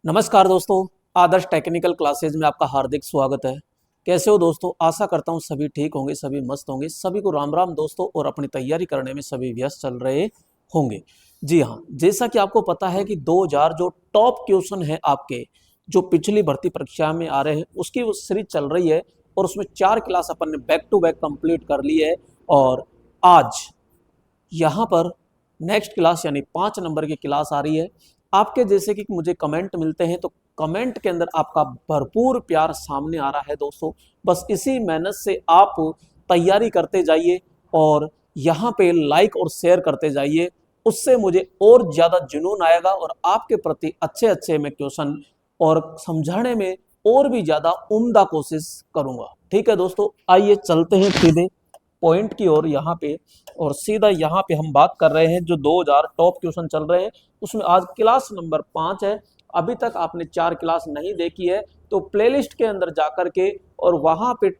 नमस्कार दोस्तों, आदर्श technical classes में आपका हार्दिक स्वागत है। कैसे हो दोस्तों? आशा करता हूँ सभी ठीक होंगे, सभी मस्त होंगे। सभी को राम राम दोस्तों, और अपनी तैयारी करने में सभी व्यस्त चल रहे होंगे। जी हाँ, जैसा कि आपको पता है कि 2000 जो टॉप क्वेश्चन है आपके, जो पिछली भर्ती परीक्षा में आ रहे हैं, उसकी वो सीरीज चल रही है और उसमें 4 क्लास अपन ने बैक टू बैक कंप्लीट कर ली है। और आज यहाँ पर नेक्स्ट क्लास यानी 5 नंबर की क्लास आ रही है। आपके जैसे कि मुझे कमेंट मिलते हैं, तो कमेंट के अंदर आपका भरपूर प्यार सामने आ रहा है दोस्तों। बस इसी मेहनत से आप तैयारी करते जाइए और यहाँ पे लाइक और शेयर करते जाइए। उससे मुझे और ज़्यादा जुनून आएगा और आपके प्रति अच्छे अच्छे मैं क्वेश्चन और समझाने में और भी ज़्यादा उम्दा कोशिश करूँगा। ठीक है दोस्तों, आइए चलते हैं सीधे पॉइंट की ओर यहाँ पे। और सीधा यहाँ पे हम बात कर रहे हैं जो 2000 टॉप क्वेश्चन चल रहे हैं, उसमें आज क्लास नंबर 5 है। अभी तक आपने 4 क्लास नहीं देखी है तो प्लेलिस्ट के अंदर जाकर के और वहाँ पे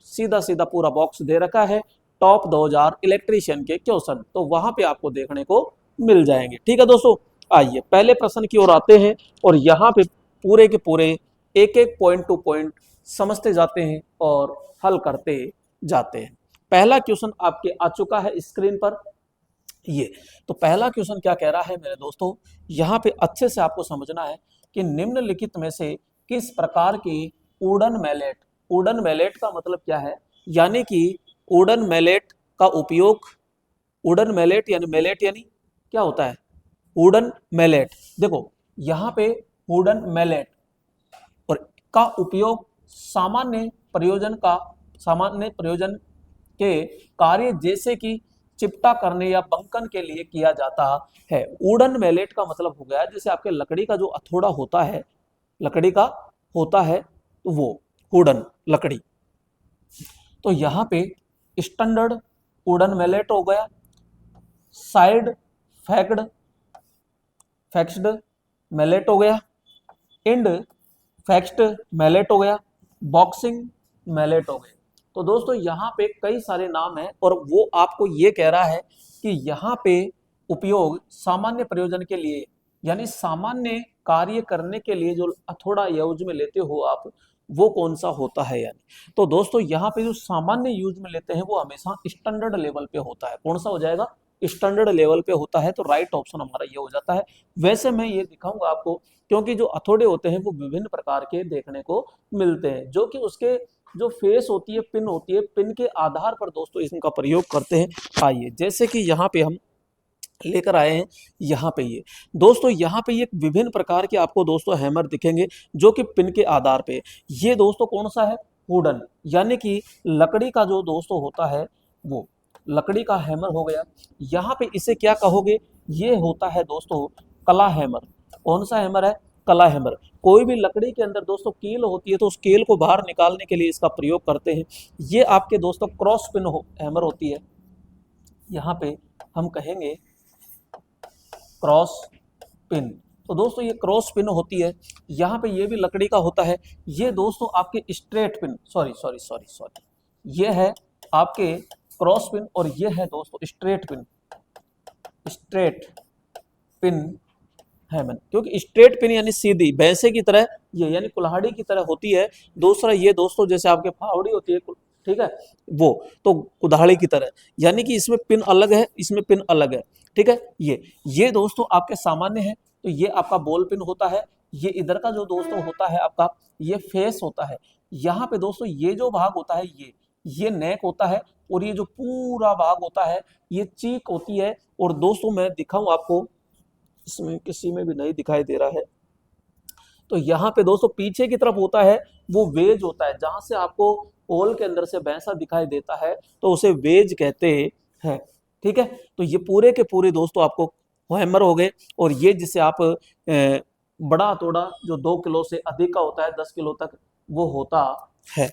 सीधा सीधा पूरा बॉक्स दे रखा है टॉप 2000 इलेक्ट्रीशियन के क्वेश्चन, तो वहाँ पे आपको देखने को मिल जाएंगे। ठीक है दोस्तों, आइए पहले प्रश्न की ओर आते हैं और यहाँ पे पूरे के पूरे एक एक पॉइंट टू पॉइंट समझते जाते हैं और हल करते जाते हैं। पहला क्वेश्चन आपके आ चुका है स्क्रीन पर। ये तो पहला क्वेश्चन क्या कह रहा है मेरे दोस्तों, यहाँ पे अच्छे से आपको समझना है कि निम्नलिखित में से किस प्रकार की वुडन मैलेट का मतलब क्या है। यानी कि वुडन मैलेट का उपयोग, वुडन मैलेट यानी क्या होता है? वुडन मैलेट, देखो यहाँ पे वुडन मैलेट और का उपयोग सामान्य प्रयोजन के कार्य जैसे कि चिपटा करने या बंकन के लिए किया जाता है। वुडन मैलेट का मतलब हो गया जैसे आपके लकड़ी का जो हथौड़ा होता है, लकड़ी का होता है तो वो वुडन लकड़ी। तो यहाँ पे स्टैंडर्ड वुडन मैलेट हो गया, साइड फैक्स्ड मैलेट हो गया, एंड फैक्स्ड मैलेट हो गया, बॉक्सिंग मैलेट हो गए। तो दोस्तों यहाँ पे कई सारे नाम हैं और वो आपको ये कह रहा है कि यहाँ पे उपयोग सामान्य प्रयोजन के लिए यानी सामान्य कार्य करने के लिए जो हथौड़ा यूज में लेते हो आप, वो कौन सा होता है। यानी तो दोस्तों यहाँ पे जो सामान्य यूज में लेते हैं वो हमेशा स्टैंडर्ड लेवल पे होता है। कौन सा हो जाएगा? स्टैंडर्ड लेवल पे होता है। तो राइट ऑप्शन हमारा ये हो जाता है। वैसे मैं ये दिखाऊंगा आपको, क्योंकि जो हथौड़े होते हैं वो विभिन्न प्रकार के देखने को मिलते हैं, जो कि उसके जो फेस होती है, पिन होती है, पिन के आधार पर दोस्तों इनका प्रयोग करते हैं। आइए जैसे कि यहाँ पे हम लेकर आए हैं, यहाँ पे ये दोस्तों, यहाँ पे ये विभिन्न प्रकार के आपको दोस्तों हैमर दिखेंगे जो कि पिन के आधार पे। ये दोस्तों कौन सा है? वुडन, यानी कि लकड़ी का जो दोस्तों होता है वो लकड़ी का हैमर हो गया। यहाँ पे इसे क्या कहोगे? ये होता है दोस्तों कला हैमर। कौन सा हैमर है? कला हैमर। कोई भी लकड़ी के अंदर दोस्तों कील होती है तो उस कील को बाहर निकालने के लिए इसका प्रयोग करते हैं। ये आपके दोस्तों क्रॉस पिन हैमर होती है। यहाँ पे हम कहेंगे क्रॉस पिन। तो दोस्तों ये क्रॉस पिन होती है। यहाँ पे ये भी लकड़ी का होता है। ये दोस्तों आपके स्ट्रेट पिन, सॉरी, ये है आपके क्रॉस पिन और ये है दोस्तों स्ट्रेट पिन हैमर। क्योंकि स्ट्रेट पिन यानी सीधी भैंसे की तरह, ये यानी कुल्हाड़ी की तरह होती है। दूसरा ये दोस्तों जैसे आपके फावड़ी होती है, ठीक है, वो तो कुल्हाड़ी की तरह, यानी कि इसमें पिन अलग है, इसमें पिन अलग है। ठीक है, ये दोस्तों आपके सामान्य है। तो ये आपका बॉल पिन होता है। ये इधर का जो दोस्तों होता है आपका, ये फेस होता है। यहाँ पे दोस्तों ये जो भाग होता है ये नेक होता है और ये जो पूरा भाग होता है ये चीक होती है। और दोस्तों मैं दिखाऊं आपको, इसमें किसी में भी नहीं दिखाई दे रहा है। तो यहाँ पे दोस्तों पीछे की तरफ होता है वो वेज होता है, जहां से आपको पोल के अंदर से भैंसा दिखाई देता है तो उसे वेज कहते हैं। ठीक है, तो ये पूरे के पूरे दोस्तों आपको हैमर हो गए। और ये जिसे आप बड़ा हथौड़ा जो 2 किलो से अधिक का होता है, 10 किलो तक वो होता है,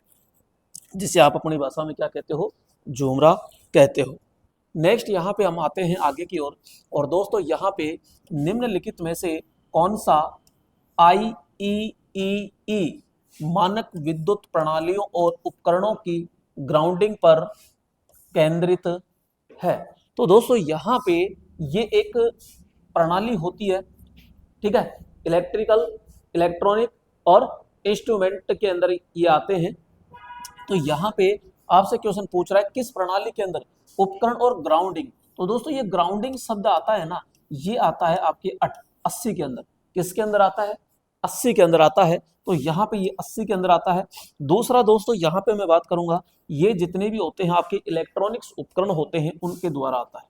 जिसे आप अपनी भाषा में क्या कहते हो? झूमरा कहते हो। नेक्स्ट यहाँ पे हम आते हैं आगे की ओर। और दोस्तों यहाँ पे निम्नलिखित में से कौन सा IEEE मानक विद्युत प्रणालियों और उपकरणों की ग्राउंडिंग पर केंद्रित है? तो दोस्तों यहाँ पे ये एक प्रणाली होती है, ठीक है, इलेक्ट्रिकल इलेक्ट्रॉनिक और इंस्ट्रूमेंट के अंदर ये आते हैं। तो यहाँ पे आपसे क्वेश्चन पूछ रहा है किस प्रणाली के अंदर उपकरण और ग्राउंडिंग। तो दोस्तों ये ग्राउंडिंग शब्द आता है ना, ये आता है आपके 80 के अंदर। किसके अंदर आता है? 80 के अंदर आता है। तो यहाँ पे ये 80 के अंदर आता है। दूसरा दोस्तों यहाँ पे मैं बात करूंगा, ये जितने भी होते हैं आपके इलेक्ट्रॉनिक्स उपकरण होते हैं उनके द्वारा आता है।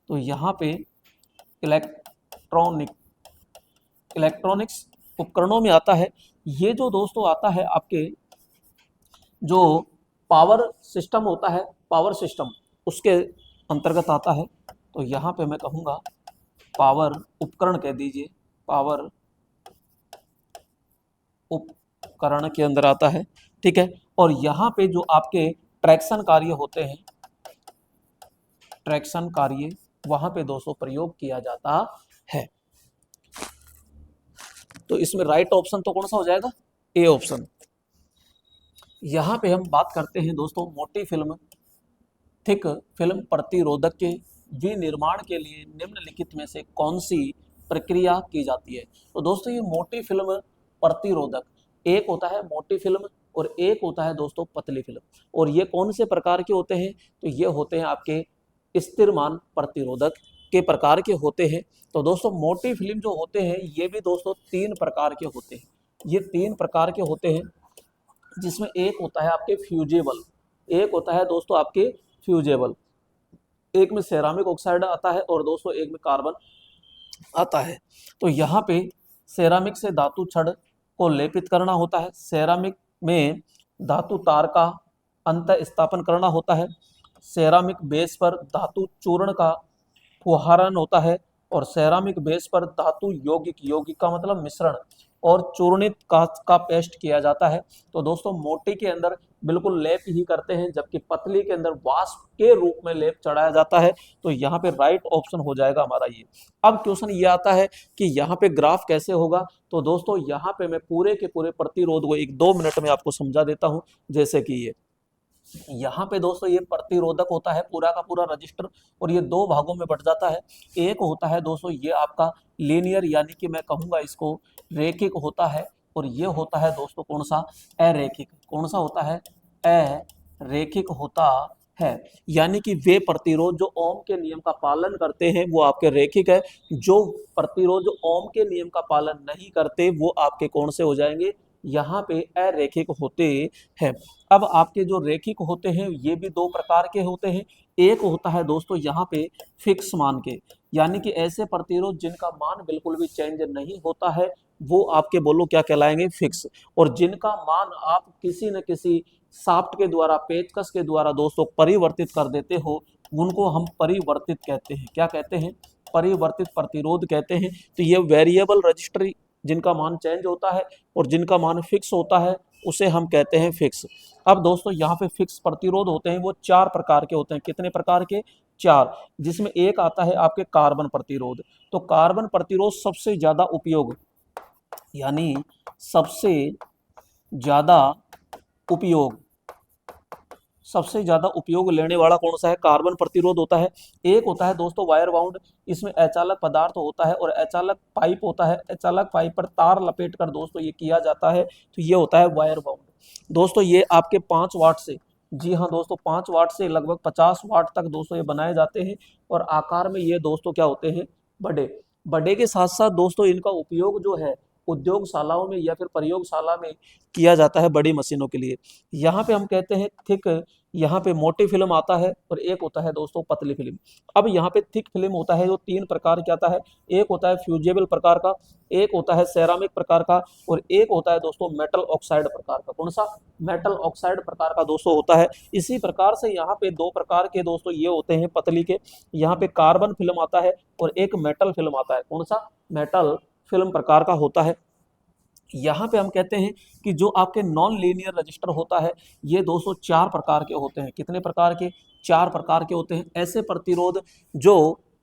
तो यहाँ पे इलेक्ट्रॉनिक्स उपकरणों में आता है। ये जो दोस्तों आता है आपके जो पावर सिस्टम होता है, पावर सिस्टम उसके अंतर्गत आता है। तो यहाँ पे मैं कहूँगा पावर उपकरण कह दीजिए, पावर उपकरण के अंदर आता है, ठीक है। और यहाँ पे जो आपके ट्रैक्शन कार्य होते हैं, ट्रैक्शन कार्य वहाँ पे दोस्तों प्रयोग किया जाता है। तो इसमें राइट ऑप्शन तो कौन सा हो जाएगा? A option. यहाँ पे हम बात करते हैं दोस्तों मोटी फिल्म, थिक फिल्म प्रतिरोधक के विनिर्माण के लिए निम्नलिखित में से कौन सी प्रक्रिया की जाती है। तो दोस्तों ये मोटी फिल्म प्रतिरोधक, एक होता है मोटी फिल्म और एक होता है दोस्तों पतली फिल्म। और ये कौन से प्रकार के होते हैं? तो ये होते हैं आपके स्थिरमान प्रतिरोधक के प्रकार के होते हैं। तो दोस्तों मोटी फिल्म जो होते हैं ये भी दोस्तों 3 प्रकार के होते हैं। ये 3 प्रकार के होते हैं, जिसमें एक होता है आपके फ्यूजेबल, एक होता है दोस्तों आपके फ्यूजेबल, एक में सेरामिक ऑक्साइड आता है और दोस्तों एक में कार्बन आता है। तो यहाँ पे सेरामिक से धातु छड़ को लेपित करना होता है, सेरामिक में धातु तार का अंत स्थापन करना होता है, सेरामिक बेस पर धातु चूर्ण का फुहारन होता है और सेरामिक बेस पर धातु यौगिक का मतलब मिश्रण और चूर्णित कांच का पेस्ट किया जाता है। तो दोस्तों मोटी के अंदर बिल्कुल लेप ही करते हैं, जबकि पतली के अंदर वाष्प के रूप में लेप चढ़ाया जाता है। तो यहाँ पे राइट ऑप्शन हो जाएगा हमारा ये। अब क्वेश्चन ये आता है कि यहाँ पे ग्राफ कैसे होगा। तो दोस्तों यहाँ पे मैं पूरे के पूरे प्रतिरोध को 1-2 मिनट में आपको समझा देता हूँ। जैसे कि ये यहाँ पे दोस्तों ये प्रतिरोधक होता है पूरा का पूरा रजिस्टर, और ये 2 भागों में बट जाता है। एक होता है दोस्तों ये आपका लीनियर, यानी कि मैं कहूँगा इसको रेखिक होता है, और ये होता है दोस्तों कौन सा? अरेखिक। कौन सा होता है? अरेखिक होता है। यानी कि वे प्रतिरोध जो ओम के नियम का पालन करते हैं वो आपके रेखिक है, जो प्रतिरोध जो ओम के नियम का पालन नहीं करते वो आपके कौन से हो जाएंगे? यहाँ पे अरेखिक होते हैं। अब आपके जो रेखिक होते हैं ये भी 2 प्रकार के होते हैं। एक होता है दोस्तों यहाँ पे फिक्स मान के, यानी कि ऐसे प्रतिरोध जिनका मान बिल्कुल भी चेंज नहीं होता है वो आपके बोलो क्या कहलाएंगे? फिक्स। और जिनका मान आप किसी न किसी शाफ्ट के द्वारा, पेचकस के द्वारा दोस्तों परिवर्तित कर देते हो, उनको हम परिवर्तित कहते हैं। क्या कहते हैं? परिवर्तित प्रतिरोध कहते हैं। तो ये वेरिएबल रजिस्टर जिनका मान चेंज होता है और जिनका मान फिक्स होता है उसे हम कहते हैं फिक्स। अब दोस्तों यहाँ पे फिक्स प्रतिरोध होते हैं वो 4 प्रकार के होते हैं। कितने प्रकार के? 4। जिसमें एक आता है आपके कार्बन प्रतिरोध। तो कार्बन प्रतिरोध सबसे ज्यादा उपयोग, यानी सबसे ज्यादा उपयोग, सबसे ज्यादा उपयोग लेने वाला कौन सा है? कार्बन प्रतिरोध होता है। एक होता है दोस्तों वायर बाउंड, इसमें अचालक पदार्थ होता है और अचालक पाइप होता है, अचालक पाइप पर तार लपेट कर दोस्तों ये किया जाता है। तो ये होता है वायर बाउंड। दोस्तों ये आपके 5 वाट से, जी हाँ दोस्तों 5 वाट से लगभग 50 वाट तक दोस्तों ये बनाए जाते हैं, और आकार में ये दोस्तों क्या होते हैं? बड़े। बड़े के साथ साथ दोस्तों इनका उपयोग जो है उद्योगशालाओं में या फिर प्रयोगशाला में किया जाता है बड़ी मशीनों के लिए। यहाँ पे हम कहते हैं थिक, यहाँ पे मोटी फिल्म आता है और एक होता है दोस्तों पतली फिल्म। अब यहाँ पे थिक फिल्म होता है जो 3 प्रकार का आता है। एक होता है फ्यूजेबल प्रकार का, एक होता है सेरामिक प्रकार का, और एक होता है दोस्तों मेटल ऑक्साइड प्रकार का। कौन सा? मेटल ऑक्साइड प्रकार का दोस्तों होता है। इसी प्रकार से यहाँ पे 2 प्रकार के दोस्तों ये होते हैं पतली के। यहाँ पे कार्बन फिल्म आता है और एक मेटल फिल्म आता है। कौन सा? मेटल फिल्म प्रकार का होता है। यहाँ पे हम कहते हैं कि जो आपके नॉन लीनियर रजिस्टर होता है ये 204 प्रकार के होते हैं। कितने प्रकार के? 4 प्रकार के होते हैं। ऐसे प्रतिरोध जो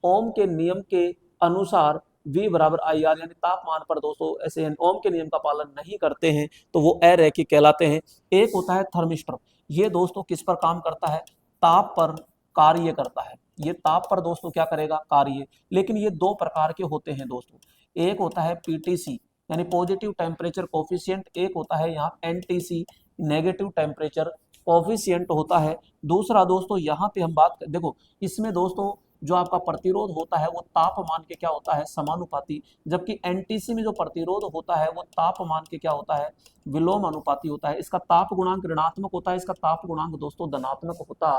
ओम के नियम के अनुसार V बराबर IR यानी तापमान पर दोस्तों ऐसे ओम के नियम का पालन नहीं करते हैं तो वो अरैखिक कहलाते हैं। एक होता है थर्मिस्टर, ये दोस्तों किस पर काम करता है? ताप पर कार्य करता है। ये ताप पर दोस्तों क्या करेगा? कार्य। लेकिन ये 2 प्रकार के होते हैं दोस्तों। एक होता है PTC, यानी पॉजिटिव टेम्परेचर कोफिशिएंट, एक होता है यहाँ एनटीसी नेगेटिव टेम्परेचर कोफिशिएंट होता है। दूसरा दोस्तों यहाँ पे हम बात देखो, इसमें दोस्तों जो आपका प्रतिरोध होता है वो तापमान के क्या होता है, समानुपाती, जबकि एनटीसी में जो प्रतिरोध होता है वो तापमान के क्या होता है, विलोम अनुपाती होता है। इसका ताप गुणांक ऋणात्मक होता है, इसका ताप गुणांक दोस्तों धनात्मक होता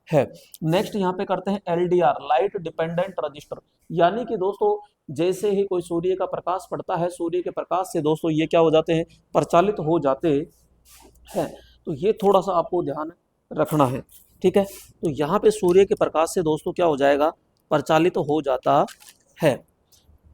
है। नेक्स्ट यहाँ पे करते हैं एलडीआर, लाइट डिपेंडेंट रजिस्टर, यानी कि दोस्तों जैसे ही कोई सूर्य का प्रकाश पड़ता है, सूर्य के प्रकाश से दोस्तों ये क्या हो जाते हैं, प्रचालित हो जाते हैं। तो ये थोड़ा सा आपको ध्यान रखना है, ठीक है। तो यहाँ पे सूर्य के प्रकाश से दोस्तों क्या हो जाएगा, प्रचालित हो जाता है।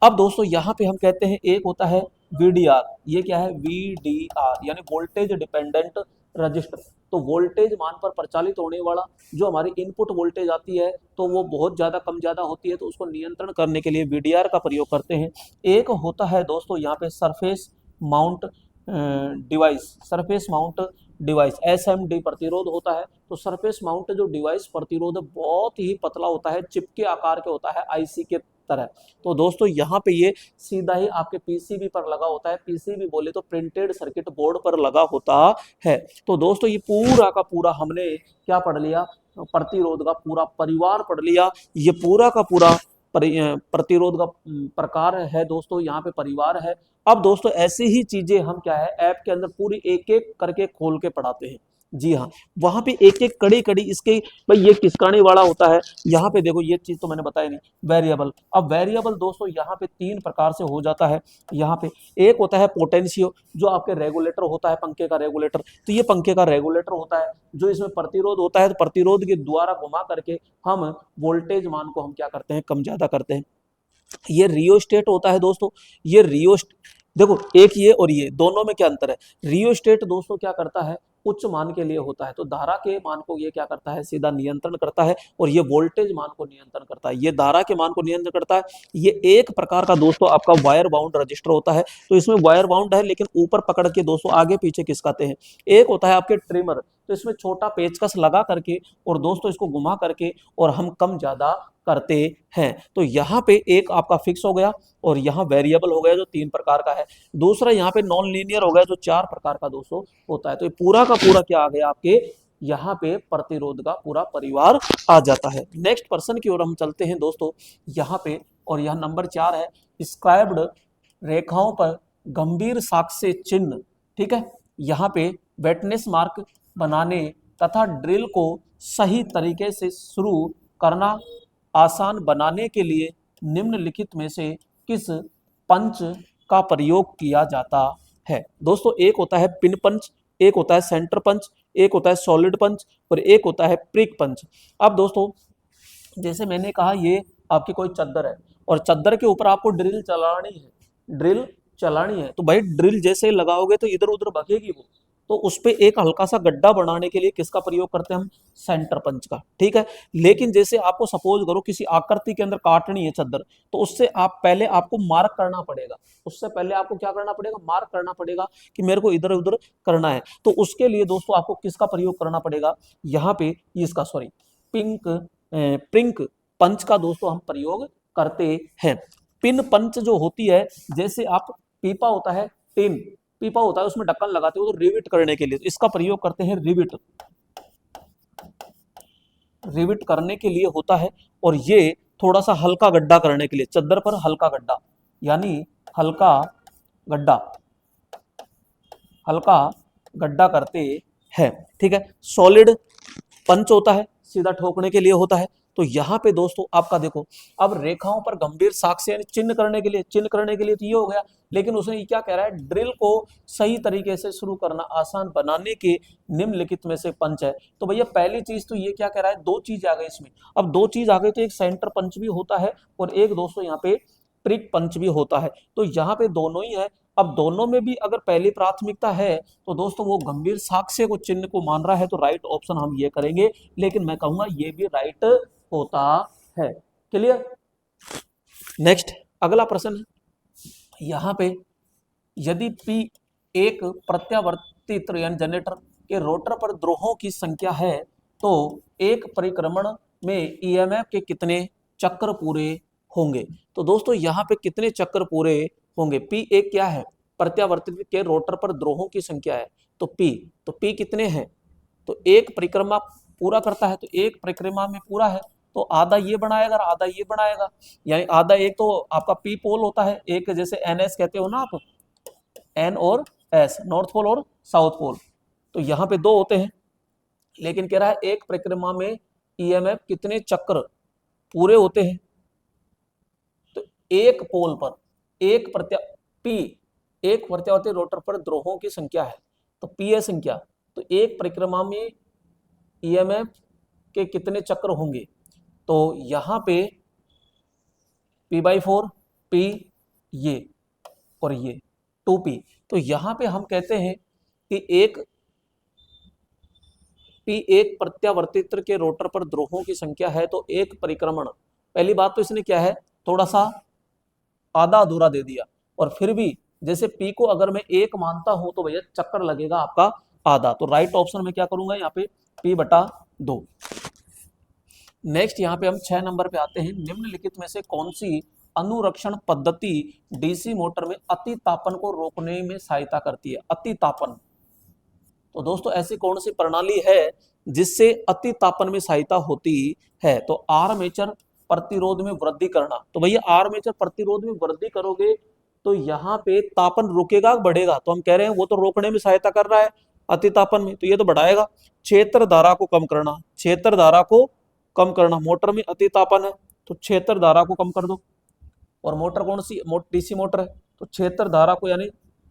अब दोस्तों यहाँ पे हम कहते हैं एक होता है वीडीआर, ये क्या है, वीडीआर यानी वोल्टेज डिपेंडेंट रजिस्टर। तो वोल्टेज मान पर प्रचालित होने वाला जो हमारी इनपुट वोल्टेज आती है तो वो बहुत ज़्यादा कम ज़्यादा होती है, तो उसको नियंत्रण करने के लिए वीडीआर का प्रयोग करते हैं। एक होता है दोस्तों यहाँ पे surface mount device, surface mount device SMD प्रतिरोध होता है। तो सरफेस माउंट जो डिवाइस प्रतिरोध बहुत ही पतला होता है, चिप के आकार के होता है, आईसी के तरह। तो दोस्तों यहाँ पे ये सीधा ही आपके पीसीबी पर लगा होता है, पीसीबी बोले तो प्रिंटेड सर्किट बोर्ड पर लगा होता है। तो दोस्तों ये पूरा का पूरा हमने क्या पढ़ लिया, प्रतिरोध का पूरा परिवार पढ़ लिया। ये पूरा का पूरा प्रतिरोध का प्रकार है दोस्तों, यहाँ पे परिवार है। अब दोस्तों ऐसी ही चीजें हम क्या है ऐप के अंदर पूरी एक एक करके खोल के पढ़ाते हैं। जी हाँ, वहां पे एक एक कड़ी कड़ी इसके, भाई ये किसकाने वाला होता है, यहाँ पे देखो ये चीज तो मैंने बताया नहीं, वेरिएबल। अब वेरिएबल दोस्तों यहाँ पे तीन प्रकार से हो जाता है। यहाँ पे एक होता है पोटेंशियो, जो आपके रेगुलेटर होता है, पंखे का रेगुलेटर। तो ये पंखे का रेगुलेटर होता है, जो इसमें प्रतिरोध होता है, तो प्रतिरोध के द्वारा घुमा करके हम वोल्टेज मान को हम क्या करते हैं, कम ज्यादा करते हैं। ये रियोस्टेट होता है दोस्तों, ये रियोस्ट देखो एक ये और ये दोनों में क्या अंतर है। रियोस्टेट दोस्तों क्या करता है, उच्च मान के लिए होता है, तो धारा के मान को ये क्या करता है, सीधा नियंत्रण करता है, और ये वोल्टेज मान को नियंत्रण करता है, ये धारा के मान को नियंत्रण करता है। ये एक प्रकार का दोस्तों आपका वायर बाउंड रजिस्टर होता है। तो इसमें वायर बाउंड है, लेकिन ऊपर पकड़ के दोस्तों आगे पीछे खिसकाते हैं। एक होता है आपके ट्रिमर, तो इसमें छोटा पेचकस लगा करके और दोस्तों इसको घुमा करके और हम कम ज्यादा करते हैं। तो यहाँ पे एक आपका फिक्स हो गया, और यहाँ वेरिएबल हो गया जो तीन प्रकार का है। दूसरा यहाँ पे नॉन लीनियर हो गया जो चार प्रकार का दोस्तों होता है। तो ये पूरा का पूरा क्या आ गया आपके, यहाँ पे प्रतिरोध का पूरा परिवार आ जाता है। नेक्स्ट पर्सन की ओर हम चलते हैं दोस्तों यहाँ पे, और यह नंबर 4 है, स्क्राइब्ड रेखाओं पर गंभीर साक्ष्य चिन्ह। ठीक है, यहाँ पे वेटनेस मार्क बनाने तथा ड्रिल को सही तरीके से शुरू करना आसान बनाने के लिए निम्नलिखित में से किस पंच का प्रयोग किया जाता है। दोस्तों एक होता है पिन पंच, एक होता है सेंटर पंच, एक होता है सॉलिड पंच, और एक होता है प्रिक पंच। अब दोस्तों जैसे मैंने कहा ये आपकी कोई चद्दर है, और चद्दर के ऊपर आपको ड्रिल चलानी है, ड्रिल चलानी है, तो भाई ड्रिल जैसे लगाओगे तो इधर उधर भगेगी वो। तो उस पे एक हल्का सा गड्ढा बनाने के लिए किसका प्रयोग करते हैं हम, सेंटर पंच का। ठीक है, लेकिन जैसे आपको सपोज करो किसी आकृति के अंदर काटनी है चद्दर, तो उससे आप पहले आपको मार्क करना पड़ेगा, उससे पहले आपको क्या करना पड़ेगा, मार्क करना पड़ेगा कि मेरे को इधर उधर करना है। तो उसके लिए दोस्तों आपको किसका प्रयोग करना पड़ेगा, यहाँ पे इसका सॉरी प्रिंक पंच का दोस्तों हम प्रयोग करते हैं। पिन पंच जो होती है, जैसे आप पीपा होता है, टिन पीपा होता है, उसमें ढक्कन लगाते हो तो रिविट करने के लिए, तो इसका प्रयोग करते हैं रिविट, रिविट करने के लिए होता है। और ये थोड़ा सा हल्का गड्ढा करने के लिए, चद्दर पर हल्का गड्ढा, यानी हल्का गड्ढा, हल्का गड्ढा करते हैं। ठीक है, सॉलिड पंच होता है, सीधा ठोकने के लिए होता है। तो यहाँ पे दोस्तों आपका देखो, अब रेखाओं पर गंभीर साक्ष्य यानी चिन्ह करने के लिए, चिन्ह करने के लिए तो ये हो गया, लेकिन उसने क्या कह रहा है, ड्रिल को सही तरीके से शुरू करना आसान बनाने के निम्नलिखित में से पंच है। तो भैया पहली चीज तो ये क्या कह रहा है, दो चीज आ गई इसमें। अब दो चीज आ गई तो एक सेंटर पंच भी होता है, और एक दोस्तों यहाँ पे प्रिक पंच भी होता है। तो यहाँ पे दोनों ही है। अब दोनों में भी अगर पहली प्राथमिकता है तो दोस्तों वो गंभीर साक्ष्य को चिन्ह को मान रहा है, तो राइट ऑप्शन हम ये करेंगे, लेकिन मैं कहूंगा ये भी राइट होता है। क्लियर। नेक्स्ट अगला प्रश्न, यहाँ पे यदि P एक प्रत्यावर्तित यानी जनरेटर के रोटर पर द्रोहों की संख्या है, तो एक परिक्रमण में EMF के कितने चक्र पूरे होंगे। तो दोस्तों यहाँ पे कितने चक्र पूरे होंगे, P एक क्या है, प्रत्यावर्तित के रोटर पर द्रोहों की संख्या है तो P, तो P कितने हैं, तो एक परिक्रमा पूरा करता है, तो एक परिक्रमा में पूरा है तो आधा ये बनाएगा और आधा ये बनाएगा, यानी आधा एक तो आपका P पोल होता है, एक जैसे NS कहते हो ना आप, N और S, नॉर्थ पोल और साउथ पोल, तो यहाँ पे दो होते हैं, लेकिन कह रहा है एक परिक्रमा में EMF कितने चक्र पूरे होते हैं, तो एक पोल पर एक प्रत्यावर्ती रोटर पर द्रोहों की संख्या है, तो P है संख्या, तो एक परिक्रमा में EMF के कितने चक्र होंगे, तो यहां पे P/4 P ये और ये 2P, तो यहां पे हम कहते हैं कि एक प्रत्यावर्तित्र के रोटर पर द्रोहों की संख्या है तो एक परिक्रमण, पहली बात तो इसने क्या है थोड़ा सा आधा अधूरा दे दिया, और फिर भी जैसे P को अगर मैं एक मानता हूं तो भैया चक्कर लगेगा आपका आधा, तो राइट ऑप्शन में क्या करूंगा यहाँ पे P/2। नेक्स्ट यहाँ पे हम 6 नंबर पे आते हैं, निम्नलिखित में से कौन सी अनुरक्षण पद्धति डीसी मोटर में अति तापन को रोकने में सहायता करती है, अति तापन, तो दोस्तों ऐसी कौन सी प्रणाली है जिससे अति तापन में सहायता होती है, तो आर्मेचर प्रतिरोध में वृद्धि करना, तो भैया आर्मेचर प्रतिरोध में वृद्धि करोगे तो यहाँ पे तापन रुकेगा बढ़ेगा, तो हम कह रहे हैं वो तो रोकने में सहायता कर रहा है अति तापन में, तो ये तो बढ़ाएगा। क्षेत्र धारा को कम करना, क्षेत्र धारा को कम करना, मोटर में अति तापन है तो क्षेत्र धारा को कम कर दो, और मोटर कौन सी डीसी मोटर है तो क्षेत्र धारा को यानी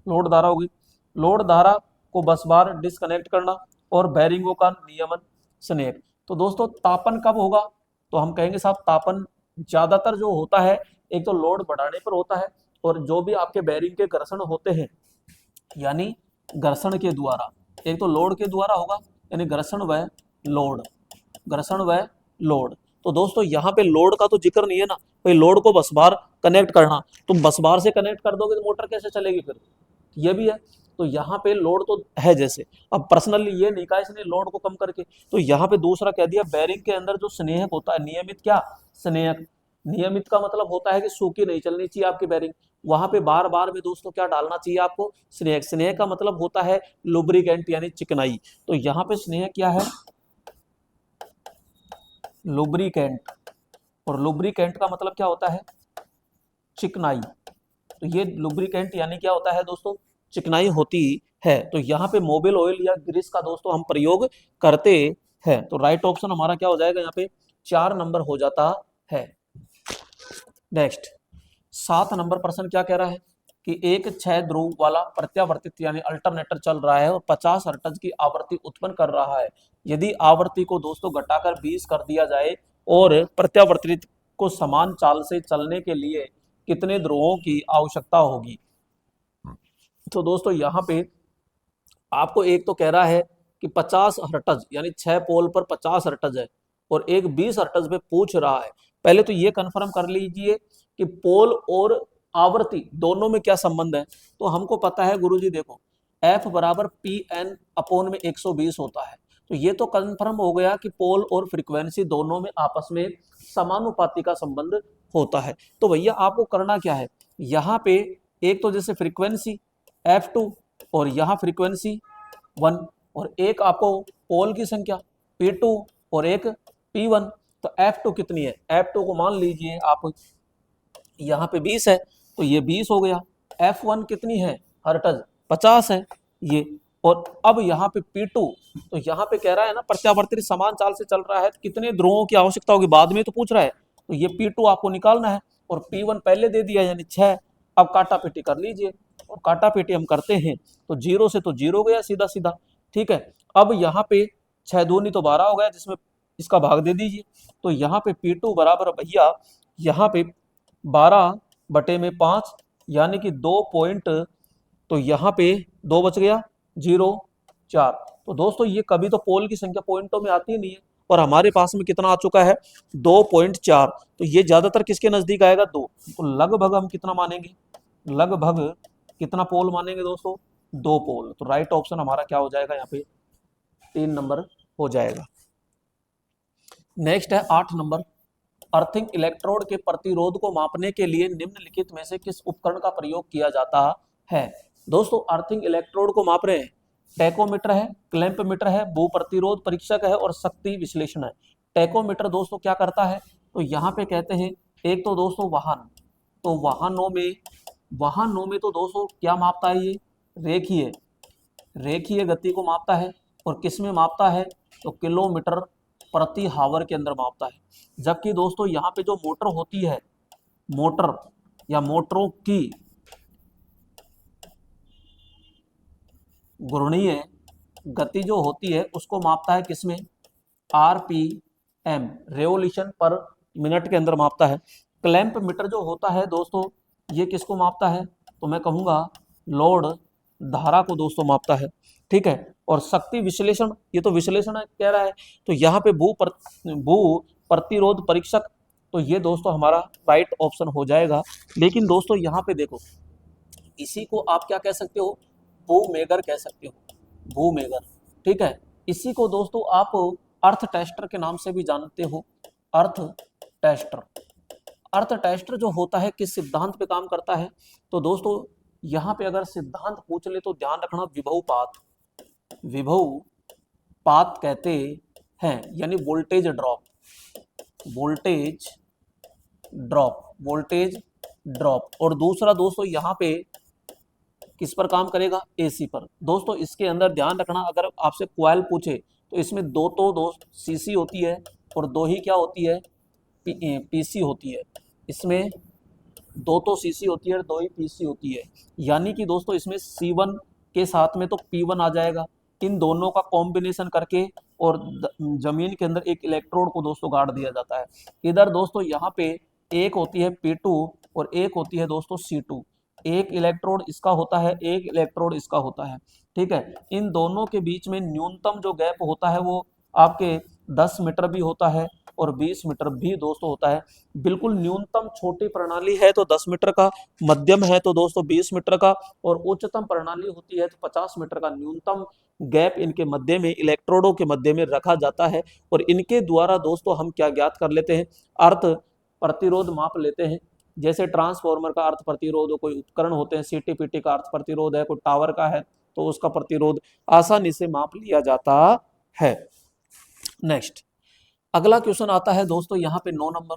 लोड धारा होगी, लोड धारा को बस बार डिस्कनेक्ट करना, और बैरिंगों का नियमन स्नेक, तो दोस्तों तापन कब होगा, तो हम कहेंगे साहब तापन ज्यादातर जो होता है एक तो लोड बढ़ाने पर होता है, और जो भी आपके बैरिंग के घर्षण होते हैं यानी घर्षण के द्वारा, एक तो लोड के द्वारा होगा यानी घर्षण व लोड, घर्षण व लोड, तो दोस्तों यहाँ पे लोड का तो जिक्र नहीं है ना, भाई लोड को बस बार कनेक्ट करना, तुम बस बार से कनेक्ट कर दोगे तो मोटर कैसे चलेगी फिर, ये भी है, तो यहाँ पे लोड तो है जैसे, अब पर्सनली ये नहीं कहा इसने लोड को कम करके, तो यहाँ पे दूसरा कह दिया बैरिंग के अंदर जो स्नेहक होता है, नियमित क्या स्नेहक, नियमित का मतलब होता है कि सूखी नहीं चलनी चाहिए आपकी बैरिंग, वहां पे बार बार में दोस्तों क्या डालना चाहिए आपको स्नेहक, स्नेहक का मतलब होता है लुब्रिकेंट यानी चिकनाई, तो यहाँ पे स्नेहक क्या है लुब्रिकेंट, और लुब्रिकेंट का मतलब क्या होता है चिकनाई, तो ये लुब्रिकेंट यानी क्या होता है दोस्तों चिकनाई होती है, तो यहाँ पे मोबिल ऑयल या ग्रीस का दोस्तों हम प्रयोग करते हैं, तो राइट ऑप्शन हमारा क्या हो जाएगा यहाँ पे 4 नंबर हो जाता है। नेक्स्ट 7 नंबर प्रश्न क्या कह रहा है कि एक 6 ध्रुव वाला प्रत्यावर्तित यानी अल्टरनेटर चल रहा है और 50 हर्ट्ज की आवृत्ति उत्पन्न कर रहा है, यदि आवृत्ति को दोस्तों घटाकर 20 कर दिया जाए और प्रत्यावर्तित को समान चाल से चलने के लिए कितने ध्रुवों की आवश्यकता होगी, तो दोस्तों यहाँ पे आपको एक तो कह रहा है कि 50 हर्ट्ज यानी 6 पोल पर 50 हर्ट्ज है, और एक 20 हर्ट्ज पे पूछ रहा है, पहले तो ये कंफर्म कर लीजिए कि पोल और आवृत्ति दोनों में क्या संबंध है, तो हमको पता है गुरुजी देखो F बराबर PN/में 120 होता है, तो ये तो कंफर्म हो गया कि पोल और फ्रीक्वेंसी दोनों में आपस में समानुपाती का संबंध होता है, तो भैया आपको करना क्या है, यहाँ पे एक तो जैसे फ्रीक्वेंसी F2 और यहाँ फ्रीक्वेंसी 1, और एक आपको पोल की संख्या P2 और एक P1, तो F2 कितनी है, F2 को मान लीजिए आप यहाँ पे 20 है तो ये 20 हो गया, F1 कितनी है हर्ट्ज 50 है ये, और अब यहाँ पे P2, तो यहाँ पे कह रहा है ना प्रत्यावर्ती समान चाल से चल रहा है, कितने ध्रुवों की आवश्यकता होगी बाद में तो पूछ रहा है, तो ये P2 आपको निकालना है, और P1 पहले दे दिया यानी 6, अब काटा पेटी कर लीजिए, और काटा पेटी हम करते हैं तो 0 से तो 0 गया सीधा सीधा, ठीक है, अब यहाँ पे 6 दूनी तो 12 हो गया जिसमें इसका भाग दे दीजिए, तो यहाँ पे P2 बराबर भैया यहाँ पे 12/5 यानी कि 2 पॉइंट, तो यहाँ पे 2 बच गया 0.4, तो दोस्तों ये कभी तो पोल की संख्या पॉइंटों में आती नहीं है, और हमारे पास में कितना आ चुका है 2.4, तो ये ज्यादातर किसके नजदीक आएगा 2, तो लगभग हम कितना मानेंगे, लगभग कितना पोल मानेंगे दोस्तों 2 पोल, तो राइट ऑप्शन हमारा क्या हो जाएगा यहाँ पे 3 नंबर हो जाएगा। नेक्स्ट है 8 नंबर, अर्थिंग इलेक्ट्रोड के प्रतिरोध को मापने के लिए निम्नलिखित में से किस उपकरण का प्रयोग किया जाता है, दोस्तों अर्थिंग इलेक्ट्रोड को माप रहे हैं, टैकोमीटर है, क्लैंप मीटर है, भू प्रतिरोध परीक्षक है और शक्ति विश्लेषण है। टैकोमीटर दोस्तों क्या करता है, तो यहाँ पे कहते हैं एक तो दोस्तों वाहन, तो वाहनों में तो दोस्तों क्या मापता है, ये रेखीय गति को मापता है। और किस में मापता है, तो किलोमीटर प्रति हावर के अंदर मापता है। जबकि दोस्तों यहाँ पे जो मोटर होती है, मोटर या मोटरों की घूर्णीय गति जो होती है उसको मापता है किसमें, आरपीएम, रेवोल्यूशन पर मिनट के अंदर मापता है। क्लैंप मीटर जो होता है दोस्तों ये किसको मापता है, तो मैं कहूँगा लोड धारा को दोस्तों मापता है, ठीक है। और शक्ति विश्लेषण, ये तो विश्लेषण कह रहा है, तो यहाँ पे भू प्रतिरोध परीक्षक, तो ये दोस्तों हमारा राइट ऑप्शन हो जाएगा। लेकिन दोस्तों यहाँ पे देखो, इसी को आप क्या कह सकते हो, भूमेगर कह सकते हो, भूमेगर, ठीक है। इसी को दोस्तों आप अर्थ टेस्टर के नाम से भी जानते हो, अर्थ टेस्टर। अर्थ टेस्टर जो होता है किस सिद्धांत पे काम करता है, तो दोस्तों यहाँ पे अगर सिद्धांत पूछ ले तो ध्यान रखना, विभवपात कहते हैं, यानी वोल्टेज ड्रॉप। और दूसरा दोस्तों यहाँ पे किस पर काम करेगा, एसी पर। दोस्तों इसके अंदर ध्यान रखना, अगर आपसे कॉइल पूछे तो इसमें दो सीसी होती है और दो ही क्या होती है, पीसी होती है। इसमें दो सीसी होती है और दो ही पीसी होती है। यानी कि दोस्तों इसमें C1 के साथ में तो P1 आ जाएगा, इन दोनों का कॉम्बिनेशन करके और जमीन के अंदर एक इलेक्ट्रोड को दोस्तों गाड़ दिया जाता है। इधर दोस्तों यहाँ पे एक होती है P2 और एक होती है दोस्तों C2। एक इलेक्ट्रोड इसका होता है, एक इलेक्ट्रोड इसका होता है, ठीक है। इन दोनों के बीच में न्यूनतम जो गैप होता है वो आपके 10 मीटर भी होता है और 20 मीटर भी दोस्तों होता है। बिल्कुल न्यूनतम छोटी प्रणाली है तो 10 मीटर का, मध्यम है तो दोस्तों 20 मीटर का, और उच्चतम प्रणाली होती है तो 50 मीटर का न्यूनतम गैप इनके मध्य में, इलेक्ट्रोडों के मध्य में रखा जाता है। और इनके द्वारा दोस्तों हम क्या ज्ञात कर लेते हैं, अर्थ प्रतिरोध माप लेते हैं। जैसे ट्रांसफार्मर का अर्थ प्रतिरोध, कोई उपकरण होते हैं, सीटीपीटी का अर्थ प्रतिरोध है, कोई टावर का है तो उसका प्रतिरोध आसानी से माप लिया जाता है। नेक्स्ट अगला क्वेश्चन आता है दोस्तों यहाँ पे 9 नंबर,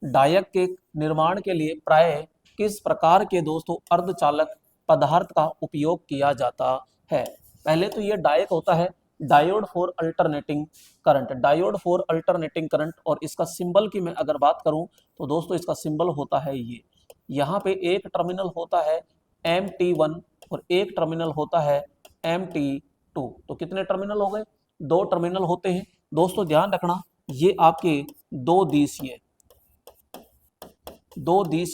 डायक के निर्माण के लिए प्राय किस प्रकार के दोस्तों अर्धचालक पदार्थ का उपयोग किया जाता है। पहले तो ये डायक होता है डायोड फॉर अल्टरनेटिंग करंट, और इसका सिंबल की मैं अगर बात करूं तो दोस्तों इसका सिंबल होता है ये, यहाँ पे एक टर्मिनल होता है MT1 और एक टर्मिनल होता है MT2। तो कितने टर्मिनल हो गए, 2 टर्मिनल होते हैं। दोस्तों ध्यान रखना ये आपके दो दिशी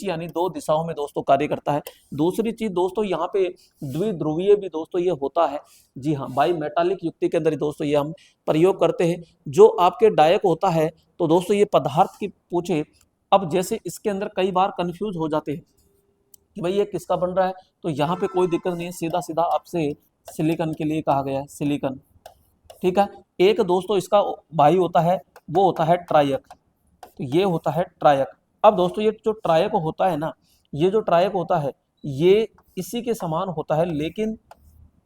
यानी 2 दिशाओं में दोस्तों कार्य करता है। दूसरी चीज दोस्तों यहाँ पे द्विध्रुवीय भी दोस्तों ये होता है, जी हाँ, बाई मेटालिक युक्ति के अंदर दोस्तों ये हम प्रयोग करते हैं। जो आपके डायक होता है तो दोस्तों ये पदार्थ की पूछे, अब जैसे इसके अंदर कई बार कंफ्यूज हो जाते हैं कि भाई ये किसका बन रहा है, तो यहाँ पे कोई दिक्कत नहीं है, सीधा सीधा आपसे सिलिकॉन के लिए कहा गया है, सिलिकॉन, ठीक है। एक दोस्तों इसका भाई होता है वो होता है ट्रायक, तो ये होता है ट्रायक। अब दोस्तों ये जो ट्रायक होता है ना, ये जो ट्रायक होता है ये इसी के समान होता है, लेकिन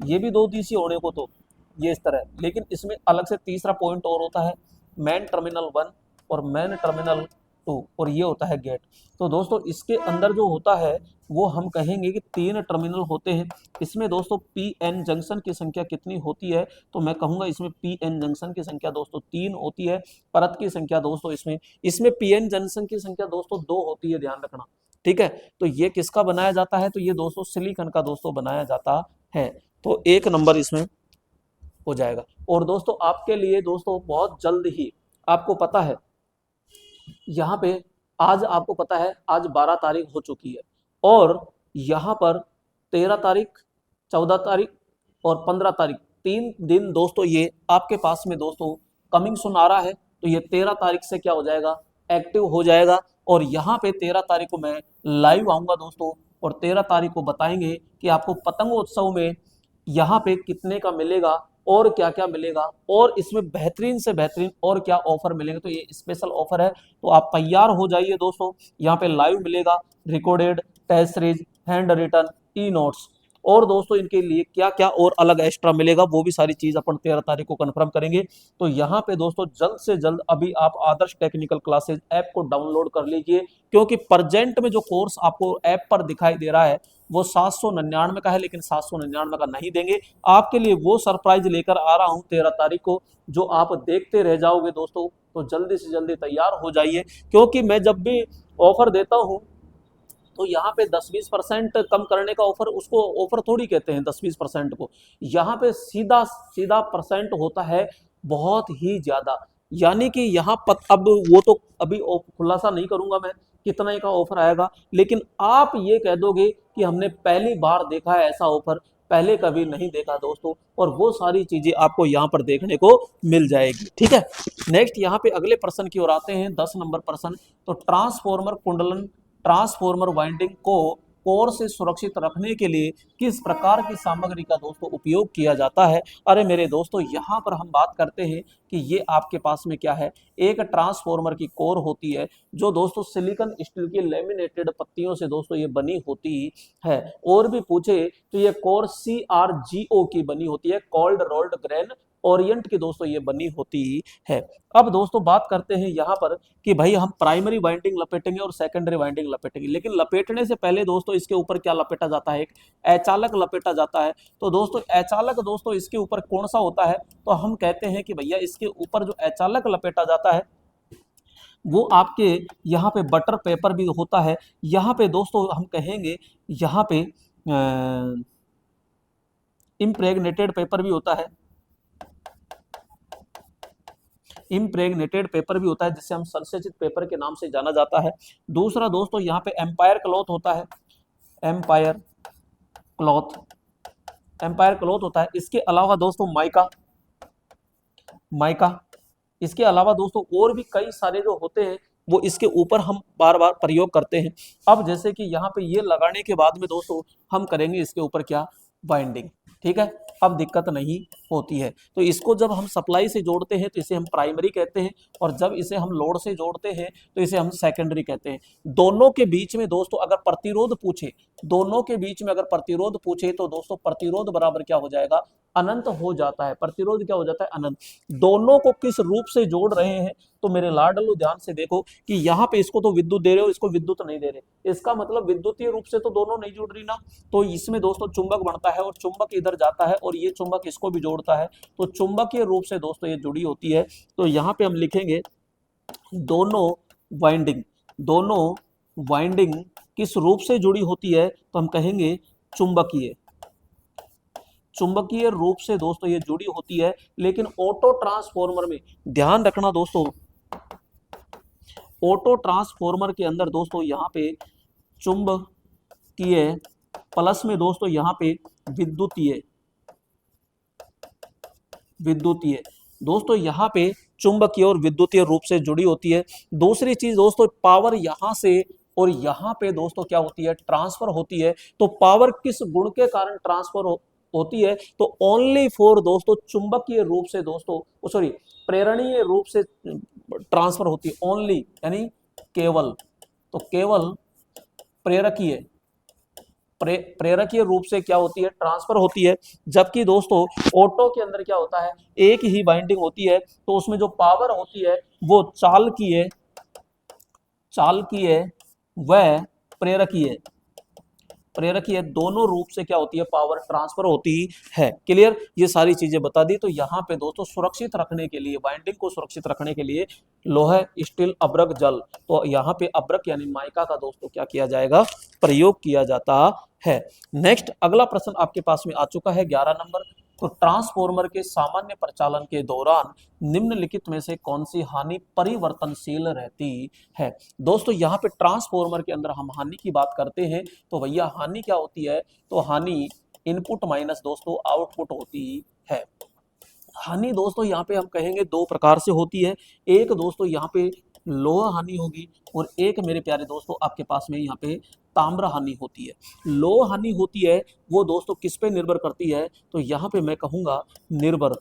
ये भी 2 दिशी होने को तो ये इस तरह, लेकिन इसमें अलग से तीसरा पॉइंट और होता है, मेन टर्मिनल 1 और मेन टर्मिनल 2, और ये होता है गेट। तो दोस्तों इसके अंदर जो होता है वो हम कहेंगे कि 3 टर्मिनल होते हैं। इसमें दोस्तों PN जंक्शन की संख्या कितनी होती है, तो मैं कहूंगा इसमें PN जंक्शन की संख्या दोस्तों 3 होती है। परत की संख्या दोस्तों इसमें PN जंक्शन की संख्या दोस्तों 2 होती है, ध्यान रखना, ठीक है। तो ये किसका बनाया जाता है, तो ये दोस्तों सिलिकॉन का दोस्तों बनाया जाता है। तो 1 नंबर इसमें हो जाएगा। और दोस्तों आपके लिए दोस्तों बहुत जल्द ही आपको पता है, यहाँ पे आज आपको पता है आज 12 तारीख हो चुकी है, और यहाँ पर 13 तारीख, 14 तारीख और 15 तारीख 3 दिन दोस्तों ये आपके पास में दोस्तों कमिंग सुन आ रहा है। तो ये 13 तारीख से क्या हो जाएगा, एक्टिव हो जाएगा। और यहाँ पे 13 तारीख को मैं लाइव आऊंगा दोस्तों, और 13 तारीख को बताएंगे कि आपको पतंगोत्सव में यहाँ पे कितने का मिलेगा और क्या क्या मिलेगा, और इसमें बेहतरीन से बेहतरीन और क्या ऑफर मिलेंगे। तो ये स्पेशल ऑफर है, तो आप तैयार हो जाइए दोस्तों। यहाँ पे लाइव मिलेगा, recorded, test series, handwritten, e notes, और दोस्तों इनके लिए क्या क्या और अलग एक्स्ट्रा मिलेगा वो भी सारी चीज अपन 13 तारीख को कंफर्म करेंगे। तो यहाँ पे दोस्तों जल्द से जल्द अभी आप आदर्श टेक्निकल क्लासेज ऐप को डाउनलोड कर लीजिए, क्योंकि प्रेजेंट में जो कोर्स आपको ऐप पर दिखाई दे रहा है वो 799 का है, लेकिन 799 का नहीं देंगे। आपके लिए वो सरप्राइज लेकर आ रहा हूँ 13 तारीख को, जो आप देखते रह जाओगे दोस्तों। तो जल्दी से जल्दी तैयार हो जाइए, क्योंकि मैं जब भी ऑफर देता हूँ तो यहाँ पे 10-20% कम करने का ऑफर, उसको ऑफर थोड़ी कहते हैं 10-20% को। यहाँ पे सीधा सीधा परसेंट होता है बहुत ही ज्यादा। यानी कि यहाँ पर अब वो तो अभी खुलासा नहीं करूंगा मैं कितना ही का ऑफर आएगा, लेकिन आप ये कह दोगे कि हमने पहली बार देखा है ऐसा ऑफर, पहले कभी नहीं देखा दोस्तों। और वो सारी चीजें आपको यहाँ पर देखने को मिल जाएगी, ठीक है। नेक्स्ट यहाँ पे अगले प्रश्न की ओर आते हैं, 10 नंबर प्रश्न। तो ट्रांसफॉर्मर कुंडलन, ट्रांसफॉर्मर वाइंडिंग को कोर से सुरक्षित रखने के लिए किस प्रकार की सामग्री का दोस्तों उपयोग किया जाता है। अरे मेरे दोस्तों, यहाँ पर हम बात करते हैं कि ये आपके पास में क्या है, एक ट्रांसफॉर्मर की कोर होती है जो दोस्तों सिलिकॉन स्टील की लेमिनेटेड पत्तियों से दोस्तों ये बनी होती है। और भी पूछे तो ये कोर CRGO की बनी होती है, कोल्ड रोल्ड ग्रेन ओरिएंट की दोस्तों ये बनी होती है। अब दोस्तों बात करते हैं यहाँ पर कि भाई हम प्राइमरी वाइंडिंग लपेटेंगे और सेकेंडरी वाइंडिंग लपेटेंगे, लेकिन लपेटने से पहले दोस्तों इसके ऊपर क्या लपेटा जाता है, एक अचालक लपेटा जाता है। तो दोस्तों अचालक दोस्तों इसके ऊपर कौन सा होता है, तो हम कहते हैं कि भैया इसके ऊपर जो अचालक लपेटा जाता है वो आपके यहाँ पे बटर पेपर भी होता है। यहाँ पे दोस्तों हम कहेंगे यहाँ पे इम्प्रेग्नेटेड पेपर भी होता है, इम्प्रेग्नेटेड पेपर भी होता है, जिससे हम संसेचित पेपर के नाम से जाना जाता है। दूसरा दोस्तों यहाँ पे एम्पायर क्लॉथ होता है, एम्पायर क्लॉथ, एम्पायर क्लॉथ होता है। इसके अलावा दोस्तों माइका, माइका, इसके अलावा दोस्तों और भी कई सारे जो होते हैं वो इसके ऊपर हम बार बार प्रयोग करते हैं। अब जैसे कि यहाँ पे ये लगाने के बाद में दोस्तों हम करेंगे इसके ऊपर क्या, बाइंडिंग, ठीक है। अब दिक्कत नहीं होती है। तो इसको जब हम सप्लाई से जोड़ते हैं तो इसे हम प्राइमरी कहते हैं, और जब इसे हम लोड से जोड़ते हैं तो इसे हम सेकेंडरी कहते हैं। दोनों के बीच में दोस्तों अगर प्रतिरोध पूछे, दोनों के बीच में अगर प्रतिरोध पूछे तो दोस्तों प्रतिरोध बराबर क्या हो जाएगा, अनंत हो जाता है। प्रतिरोध क्या हो जाता है, अनंत। दोनों को किस रूप से जोड़ रहे हैं, तो मेरे लाडलो ध्यान से देखो कि यहाँ पे इसको तो विद्युत दे रहे हो, इसको विद्युत नहीं दे रहे, इसका मतलब विद्युतीय रूप से तो दोनों नहीं जुड़ रही ना। तो इसमें दोस्तों चुंबक बनता है और चुंबक इधर जाता है और ये चुंबक इसको भी जोड़ता है, तो चुंबकीय रूप से दोस्तों ये जुड़ी होती है। तो यहाँ पे हम लिखेंगे दोनों वाइंडिंग, दोनों वाइंडिंग किस रूप से जुड़ी होती है, तो हम कहेंगे चुंबकीय, चुंबकीय रूप से दोस्तों ये जुड़ी होती है। लेकिन ऑटो ट्रांसफॉर्मर में ध्यान रखना दोस्तों, ऑटो ट्रांसफॉर्मर के अंदर दोस्तों यहाँ पे चुंबकीय प्लस में दोस्तों यहाँ पे विद्युतीय, विद्युतीय दोस्तों यहाँ पे चुंबकीय और विद्युतीय रूप से जुड़ी होती है। दूसरी चीज दोस्तों पावर यहाँ से और यहाँ पे दोस्तों क्या होती है, ट्रांसफर होती है। तो पावर किस गुण के कारण ट्रांसफर होती है, तो ओनली फॉर दोस्तों चुंबकीय रूप से दोस्तों, सॉरी प्रेरणीय रूप से ट्रांसफर होती है, ओनली यानी केवल, तो केवल प्रेरकीय, प्रेरकीय रूप से क्या होती है, ट्रांसफर होती है। जबकि दोस्तों ऑटो के अंदर क्या होता है, एक ही बाइंडिंग होती है, तो उसमें जो पावर होती है वो चालकीय, चालकीय व प्रेरकीय, प्रेरकीय दोनों रूप से क्या होती है, पावर ट्रांसफर होती है। क्लियर, ये सारी चीजें बता दी। तो यहाँ पे दोस्तों सुरक्षित रखने के लिए, बाइंडिंग को सुरक्षित रखने के लिए लोहा, स्टील, अब्रक, जल, तो यहाँ पे अब्रक यानी माइका का दोस्तों क्या किया जाएगा, प्रयोग किया जाता है। नेक्स्ट अगला प्रश्न आपके पास में आ चुका है 11 नंबर। तो ट्रांसफॉर्मर के सामान्य प्रचालन के दौरान निम्नलिखित में से कौन सी हानि परिवर्तनशील रहती है। दोस्तों यहाँ पे ट्रांसफॉर्मर के अंदर हम हानि की बात करते हैं, तो भैया हानि क्या होती है, तो हानि इनपुट माइनस दोस्तों आउटपुट होती है। हानि दोस्तों यहाँ पे हम कहेंगे दो प्रकार से होती है। एक दोस्तों यहाँ पे लोहा हानि होगी, और एक मेरे प्यारे दोस्तों आपके पास में यहाँ पे ताम्र हानि होती है। लोहा हानि होती है वो दोस्तों किस पे निर्भर करती है, तो यहाँ पे मैं कहूँगा निर्भर,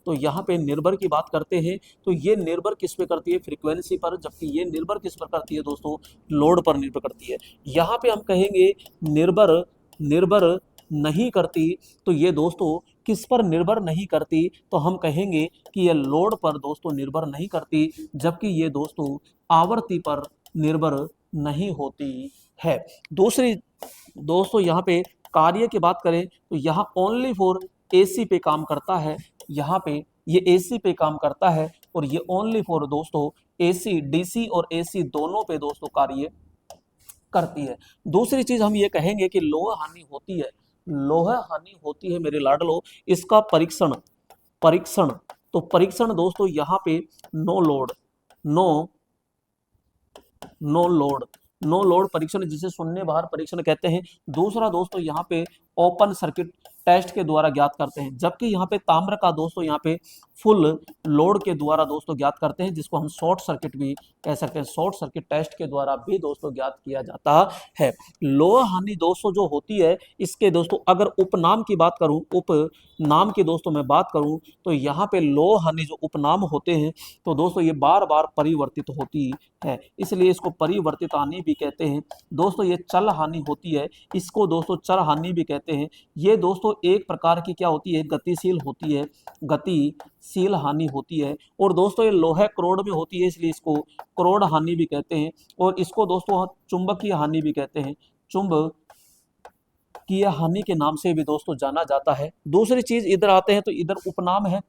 तो यहाँ पे निर्भर की बात करते हैं, तो ये निर्भर किस पे करती है, फ्रीक्वेंसी पर, जबकि ये निर्भर किस पर करती है दोस्तों, लोड पर निर्भर करती है। यहाँ पे हम कहेंगे निर्भर, निर्भर नहीं करती, तो ये दोस्तों किस पर निर्भर नहीं करती, तो हम कहेंगे कि ये लोड पर दोस्तों निर्भर नहीं करती, जबकि ये दोस्तों आवर्ती पर निर्भर नहीं होती है। दूसरी दोस्तों यहाँ पे कार्य की बात करें तो यहाँ ओनली फॉर एसी पे काम करता है, यहाँ पे ये एसी पे काम करता है, और ये ओनली फॉर दोस्तों एसी, डीसी और एसी दोनों पे दोस्तों कार्य करती है। दूसरी चीज हम ये कहेंगे कि लोह हानि होती है, लोह हानि होती है मेरे लाडलो, इसका परीक्षण, परीक्षण तो परीक्षण दोस्तों यहाँ पे no load, no no load, no load परीक्षण जिसे शून्य भार परीक्षण कहते हैं। दूसरा दोस्तों यहाँ पे ओपन सर्किट टेस्ट के द्वारा ज्ञात करते हैं, जबकि यहाँ पे ताम्र का दोस्तों यहाँ पे फुल लोड के द्वारा दोस्तों ज्ञात करते हैं, जिसको हम शॉर्ट सर्किट भी कह सकते हैं, शॉर्ट सर्किट टेस्ट के द्वारा भी दोस्तों ज्ञात किया जाता है। लोह हानि दोस्तों जो होती है, इसके दोस्तों अगर उपनाम की बात करूं, उपनाम की दोस्तों मैं बात करूं, तो यहाँ पे लोह हानि जो उपनाम होते हैं, तो दोस्तों ये बार बार परिवर्तित होती है, इसलिए इसको परिवर्तित हानि भी कहते हैं। दोस्तों ये चल हानि होती है, इसको दोस्तों चर हानि भी कहते हैं। ये दोस्तों एक प्रकार की क्या होती है, गतिशील होती है, गतिशील हानि होती है। और दोस्तों ये लोहे क्रोड में होती है, इसलिए इसको क्रोड हानि भी कहते हैं। और इसको दोस्तों चुंबकीय हानि भी कहते हैं, चुंबकीय हानि के नाम से भी दोस्तों जाना जाता है। दूसरी चीज इधर आते हैं तो इधर उपनाम है,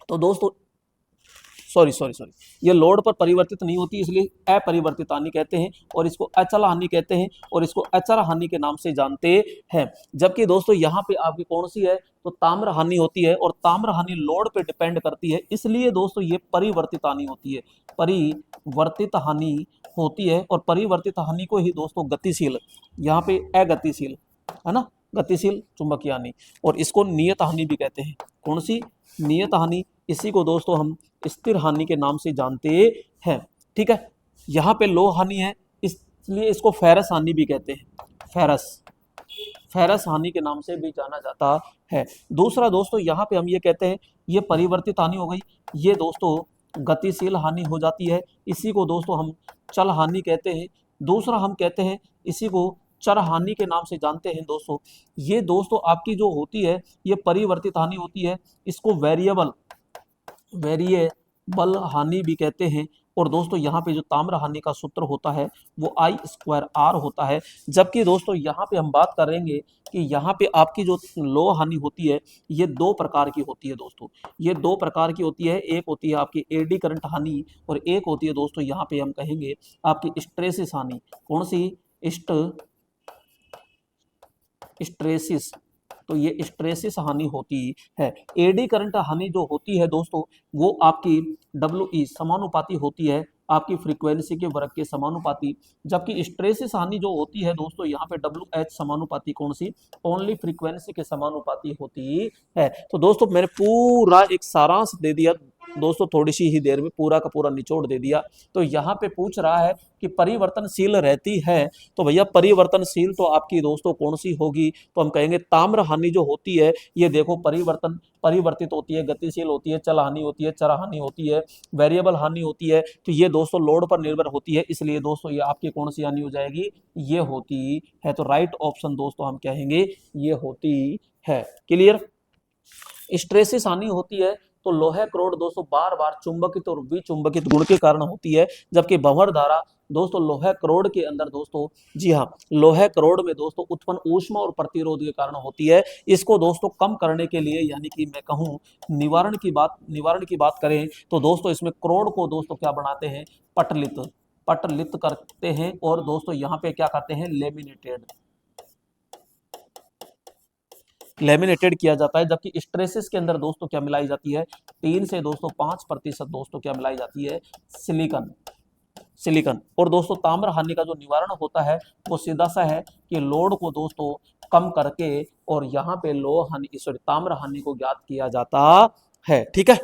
तो दोस्तों सॉरी सॉरी सॉरी ये लोड पर परिवर्तित नहीं होती, इसलिए अपरिवर्तित हानि कहते हैं, और इसको अचल हानि कहते हैं, और इसको अचर हानि के नाम से जानते हैं। जबकि दोस्तों यहाँ पे आपकी कौन सी है, तो ताम्र हानि होती है, और ताम्र हानि लोड पे डिपेंड करती है, इसलिए दोस्तों ये परिवर्तित हानि होती है, परिवर्तित हानि होती है। और परिवर्तित हानि को ही दोस्तों गतिशील, यहाँ पे अगतिशील है ना, गतिशील चुंबकीय हानि, और इसको नियत हानि भी कहते हैं। कौन सी, नियत हानि। इसी को दोस्तों हम स्थिर हानि के नाम से जानते हैं, ठीक है। यहाँ पे लो हानि है, इसलिए इसको फेरस हानि भी कहते हैं, फेरस, फेरस हानि के नाम से भी जाना जाता है। दूसरा दोस्तों यहाँ पे हम ये कहते हैं, ये परिवर्तित हानि हो गई, ये दोस्तों गतिशील हानि हो जाती है, इसी को दोस्तों हम चल हानि कहते हैं। दूसरा हम कहते हैं इसी को चर हानि के नाम से जानते हैं दोस्तों। ये दोस्तों आपकी जो होती है, ये परिवर्तित हानि होती है, इसको वेरिएबल, वेरिएबल हानि भी कहते हैं। और दोस्तों यहाँ पे जो ताम्र हानि का सूत्र होता है वो I²R होता है। जबकि दोस्तों यहाँ पे हम बात करेंगे कि यहाँ पे आपकी जो लोह हानि होती है, ये दो प्रकार की होती है दोस्तों, ये दो प्रकार की होती है। एक होती है आपकी एडी करंट हानि, और एक होती है दोस्तों यहाँ पे हम कहेंगे आपकी स्ट्रेसिस हानि। कौन सी, स्ट्रेसिस, तो ये स्ट्रेसिस हानि होती है। एडी करंट हानि जो होती है दोस्तों, वो आपकी WE समानुपाती होती है आपकी फ्रीक्वेंसी के वर्ग के समानुपाती, जबकि स्ट्रेसिस हानि जो होती है दोस्तों, यहाँ पे WH समानुपाती, कौन सी, ओनली फ्रीक्वेंसी के समानुपाती होती है। तो दोस्तों मैंने पूरा एक सारांश दे दिया दोस्तों, थोड़ी सी ही देर में पूरा का पूरा निचोड़ दे दिया। तो यहाँ पे पूछ रहा है कि परिवर्तनशील रहती है, तो भैया परिवर्तनशील तो आपकी दोस्तों कौन सी होगी, तो हम कहेंगे ताम्र हानि जो होती है, ये देखो परिवर्तित होती है, गतिशील होती है, चल हानि होती है, चर हानि होती है, वेरिएबल हानि होती है। तो ये दोस्तों लोड पर निर्भर होती है, इसलिए दोस्तों ये आपकी कौन सी हानि हो जाएगी, ये होती है। तो राइट ऑप्शन दोस्तों हम कहेंगे ये होती है। क्लियर। स्ट्रेसिस हानि होती है तो लोहे क्रोड दोस्तों बार बार चुंबकित और विचुंबकित गुण के कारण होती है, जबकि भंवर धारा दोस्तों लोहे क्रोड के अंदर दोस्तों, जी हाँ, लोहे क्रोड में दोस्तों उत्पन्न ऊष्मा और प्रतिरोध के कारण होती है। इसको दोस्तों कम करने के लिए, यानी कि मैं कहूँ निवारण की बात करें तो दोस्तों इसमें क्रोड को दोस्तों क्या बनाते हैं, पटलित करते हैं, और दोस्तों यहाँ पे क्या करते हैं, लेमिनेटेड किया जाता है। जबकि स्ट्रेसिस के अंदर दोस्तों क्या मिलाई जाती है, 3 से दोस्तों 5% दोस्तों क्या मिलाई जाती है, सिलिकॉन। और दोस्तों ताम्र हानि का जो निवारण होता है वो सीधा सा है कि लोड को दोस्तों कम करके और यहाँ पे ताम्र हानि को ज्ञात किया जाता है। ठीक है,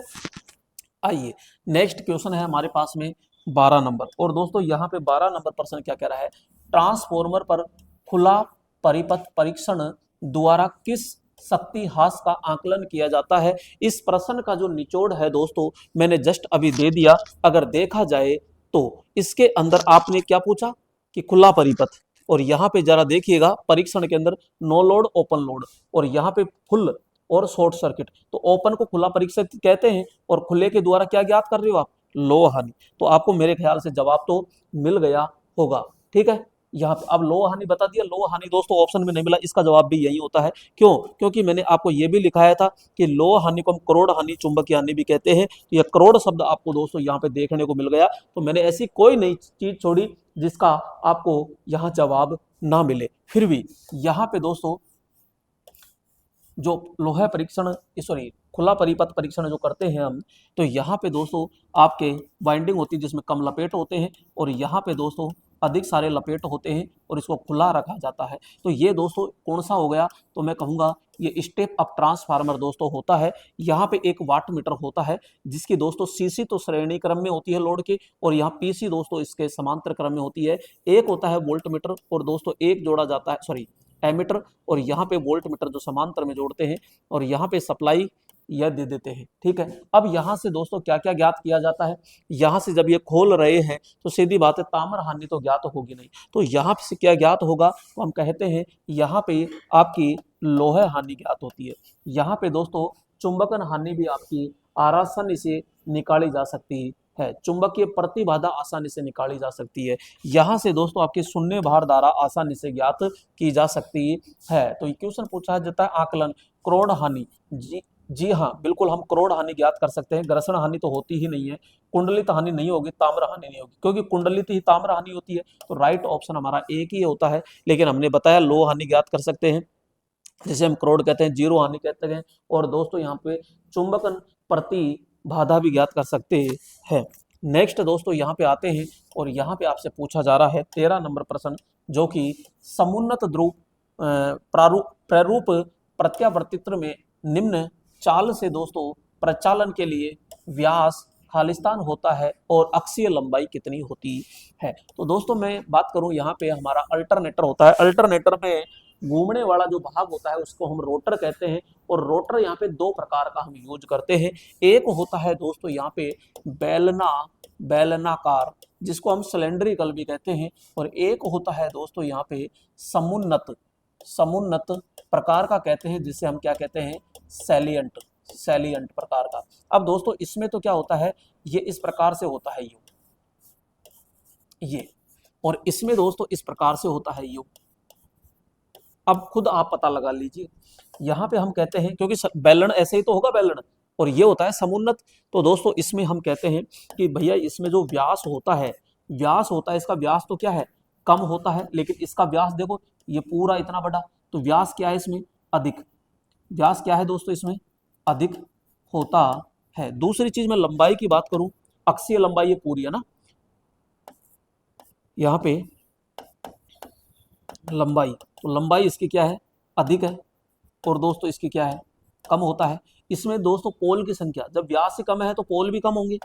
आइए नेक्स्ट क्वेश्चन है हमारे पास में 12 नंबर। और दोस्तों यहाँ पे 12 नंबर प्रश्न क्या कह रहा है, ट्रांसफॉर्मर पर खुला परिपथ परीक्षण द्वारा किस शक्ति ह्रास का आकलन किया जाता है। इस प्रश्न का जो निचोड़ है दोस्तों मैंने जस्ट अभी दे दिया। अगर देखा जाए तो इसके अंदर आपने क्या पूछा कि खुला परिपथ, और यहाँ पे जरा देखिएगा परीक्षण के अंदर नो लोड ओपन लोड, और यहाँ पे फुल और शॉर्ट सर्किट। तो ओपन को खुला परीक्षण कहते हैं और खुले के द्वारा क्या ज्ञात कर रहे हो आप, लो हानि। तो आपको मेरे ख्याल से जवाब तो मिल गया होगा। ठीक है, यहाँ पे अब लो हानि बता दिया। लो हानि दोस्तों ऑप्शन में नहीं मिला, इसका जवाब भी यही होता है। क्यों? क्योंकि मैंने आपको ये भी लिखाया था कि लो हानि को हम करोड़ हानि, चुंबकीय हानि भी कहते हैं। तो यह करोड़ शब्द आपको दोस्तों यहाँ पे देखने को मिल गया। तो मैंने ऐसी कोई नई चीज छोड़ी जिसका आपको यहाँ जवाब ना मिले। फिर भी यहाँ पे दोस्तों जो लोहा परीक्षण, सॉरी खुला परिपथ परीक्षण जो करते हैं हम, तो यहाँ पे दोस्तों आपके बाइंडिंग होती है जिसमें कम लपेट होते हैं, और यहाँ पे दोस्तों अधिक सारे लपेट होते हैं और इसको खुला रखा जाता है। तो ये दोस्तों कौन सा हो गया, तो मैं कहूँगा ये स्टेप अप ट्रांसफार्मर दोस्तों होता है। यहाँ पे एक वाट मीटर होता है जिसकी दोस्तों सीसी तो श्रेणी क्रम में होती है लोड की, और यहाँ पीसी दोस्तों इसके समांतर क्रम में होती है। एक होता है वोल्ट मीटर, और दोस्तों एक जोड़ा जाता है, सॉरी एमीटर, और यहाँ पे वोल्ट मीटर जो समांतर में जोड़ते हैं, और यहाँ पे सप्लाई यह दे देते हैं। ठीक है, अब यहाँ से दोस्तों क्या क्या ज्ञात किया जाता है, यहाँ से जब ये खोल रहे हैं तो सीधी बात है ताम्र हानि तो ज्ञात होगी नहीं। तो यहाँ से क्या ज्ञात होगा, तो हम कहते हैं यहाँ पे आपकी लोहे हानि ज्ञात होती है। यहाँ पे दोस्तों चुंबकन हानि भी आपकी आसानी से निकाली जा सकती है। चुंबकीय प्रतिबाधा आसानी से निकाली जा सकती है। यहाँ से दोस्तों आपकी शून्य भार धारा आसानी से ज्ञात की जा सकती है। तो क्वेश्चन पूछा जाता है आकलन करोड़ हानि। जी हाँ, बिल्कुल हम करोड़ हानि ज्ञात कर सकते हैं। घर्षण हानि तो होती ही नहीं है, कुंडलित हानि नहीं होगी, ताम्र हानि नहीं होगी, क्योंकि कुंडलित ही ताम्र हानि होती है। तो राइट ऑप्शन हमारा एक ही होता है। लेकिन हमने बताया लो हानि ज्ञात कर सकते हैं, जिसे हम करोड़ कहते हैं, जीरो हानि कहते हैं, और दोस्तों यहाँ पे चुंबकन प्रति बाधा भी ज्ञात कर सकते हैं। नेक्स्ट दोस्तों यहाँ पे आते हैं, और यहाँ पे आपसे पूछा जा रहा है 13 नंबर प्रश्न, जो कि समुन्नत ध्रुव प्रारूप प्रत्यावर्तित्र में निम्न चाल से दोस्तों प्रचालन के लिए व्यास खालिस्तान होता है और अक्षीय लंबाई कितनी होती है। तो दोस्तों मैं बात करूं, यहाँ पे हमारा अल्टरनेटर होता है। अल्टरनेटर में घूमने वाला जो भाग होता है उसको हम रोटर कहते हैं, और रोटर यहाँ पे दो प्रकार का हम यूज करते हैं। एक होता है दोस्तों यहाँ पे बेलनाकार, जिसको हम सिलेंड्रिकल भी कहते हैं, और एक होता है दोस्तों यहाँ पे समुन्नत प्रकार का कहते हैं, जिसे हम क्या कहते हैं, सैलिएंट प्रकार का। अब दोस्तों इसमें तो क्या होता है, ये इस प्रकार से होता है ये, और इसमें दोस्तों इस प्रकार से होता है यू। अब खुद आप पता लगा लीजिए। यहाँ पे हम कहते हैं, क्योंकि बेलन ऐसे ही तो होगा बेलन, और ये होता है समुन्नत। तो दोस्तों इसमें हम कहते हैं कि भैया इसमें जो व्यास होता है, इसका व्यास तो क्या है, कम होता है, लेकिन इसका व्यास देखो ये पूरा इतना बड़ा, तो व्यास क्या है इसमें, अधिक। व्यास क्या है दोस्तों इसमें, अधिक होता है। दूसरी चीज मैं लंबाई की बात करूं, अक्षीय लंबाई ये पूरी है ना, यहाँ पे लंबाई, तो लंबाई इसकी क्या है, अधिक है, और दोस्तों इसकी क्या है, कम होता है। इसमें दोस्तों पोल की संख्या, जब व्यास से कम है तो पोल भी कम होंगे।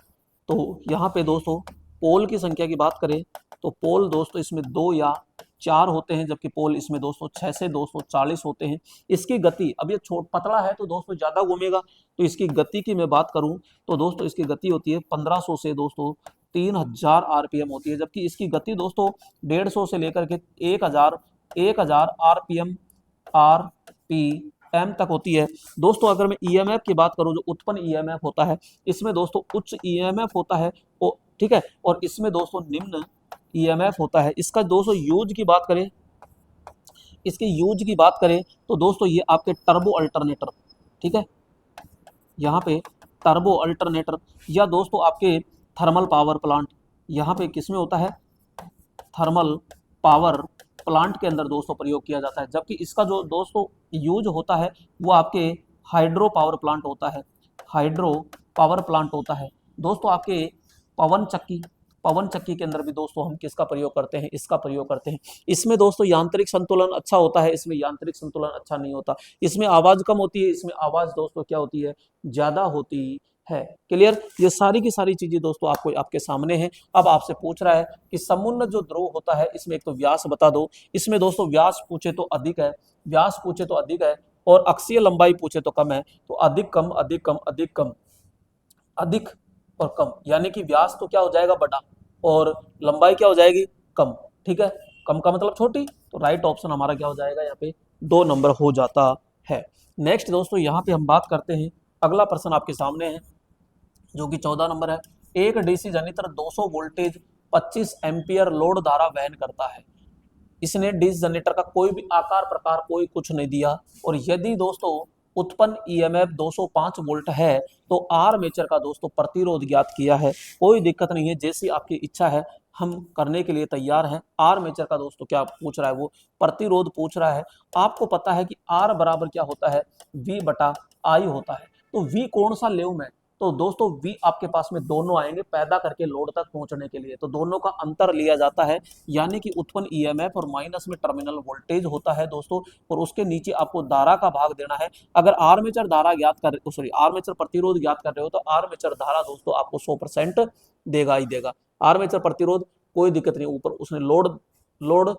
तो यहाँ पे दोस्तों पोल की संख्या की बात करें तो पोल दोस्तों इसमें 2 या 4 होते हैं, जबकि पोल इसमें दोस्तों 6 से 240 होते हैं। इसकी गति, अब ये पतला है तो दोस्तों ज्यादा घूमेगा, तो इसकी गति की मैं बात करूं तो दोस्तों इसकी गति होती है 1500 से दोस्तों 3000 आरपीएम होती है, जबकि इसकी गति दोस्तों 150 से लेकर के 1000 आरपीएम तक होती है। दोस्तों अगर मैं ईएमएफ की बात करूं, जो उत्पन्न ईएमएफ होता है, इसमें दोस्तों उच्च ईएमएफ होता है, ठीक है, और इसमें दोस्तों निम्न ईएमएफ होता है। इसका दोस्तों यूज की बात करें, तो दोस्तों ये आपके टर्बो अल्टरनेटर, ठीक है, यहाँ पे टर्बो अल्टरनेटर, या दोस्तों आपके थर्मल पावर प्लांट, यहाँ पे किसमें होता है, थर्मल पावर प्लांट के अंदर दोस्तों प्रयोग किया जाता है। जबकि इसका जो दोस्तों यूज होता है वो आपके हाइड्रो पावर प्लांट होता है। दोस्तों आपके पवन चक्की के अंदर भी दोस्तों हम किसका प्रयोग करते हैं, इसका प्रयोग करते हैं। इसमें दोस्तों यांत्रिक संतुलन अच्छा होता है, इसमें यांत्रिक संतुलन अच्छा नहीं होता। इसमें आवाज कम होती है, इसमें आवाज दोस्तों क्या होती है, ज्यादा होती है। क्लियर? ये सारी की सारी चीजें दोस्तों आपके सामने हैं। अब आपसे पूछ रहा है कि समुन्नत जो ध्रुव होता है, इसमें एक तो व्यास बता दो। इसमें दोस्तों व्यास पूछे तो अधिक है, और अक्षीय लंबाई पूछे तो कम है। तो अधिक और कम, यानी कि व्यास तो क्या हो जाएगा, बड़ा, और लंबाई क्या हो जाएगी, कम। ठीक है, कम का मतलब छोटी, तो राइट ऑप्शन हमारा क्या हो जाएगा यहाँ पे 2 नंबर हो जाता है। नेक्स्ट दोस्तों यहाँ पे हम बात करते हैं, अगला प्रश्न आपके सामने है जो कि 14 नंबर है। एक DC generator 200 voltage 25 ampere load धारा वहन करता है। इसने डीसी जनरेटर का कोई भी आकार प्रकार कोई कुछ नहीं दिया, और यदि दोस्तों उत्पन्न ईएमएफ 205 वोल्ट है तो आर्मेचर का दोस्तों प्रतिरोध ज्ञात किया है। कोई दिक्कत नहीं है, जैसी आपकी इच्छा है हम करने के लिए तैयार हैं। आर्मेचर का दोस्तों क्या पूछ रहा है, वो प्रतिरोध पूछ रहा है। आपको पता है कि आर बराबर क्या होता है, वी बटा आई होता है। तो वी कौन सा लेव में, तो दोस्तों वी आपके पास में दोनों आएंगे पैदा करके लोड तक पहुंचने के लिए, तो दोनों का अंतर लिया जाता है, यानी कि उत्पन्न ईएमएफ और माइनस में टर्मिनल वोल्टेज होता है दोस्तों, और उसके नीचे आपको धारा का भाग देना है। अगर आर्मेचर धारा ज्ञात कर सॉरी आर्मेचर प्रतिरोध ज्ञात कर रहे हो तो आर्मेचर धारा दोस्तों आपको 100% देगा ही देगा। आर्मेचर प्रतिरोध कोई दिक्कत नहीं, ऊपर उसने लोड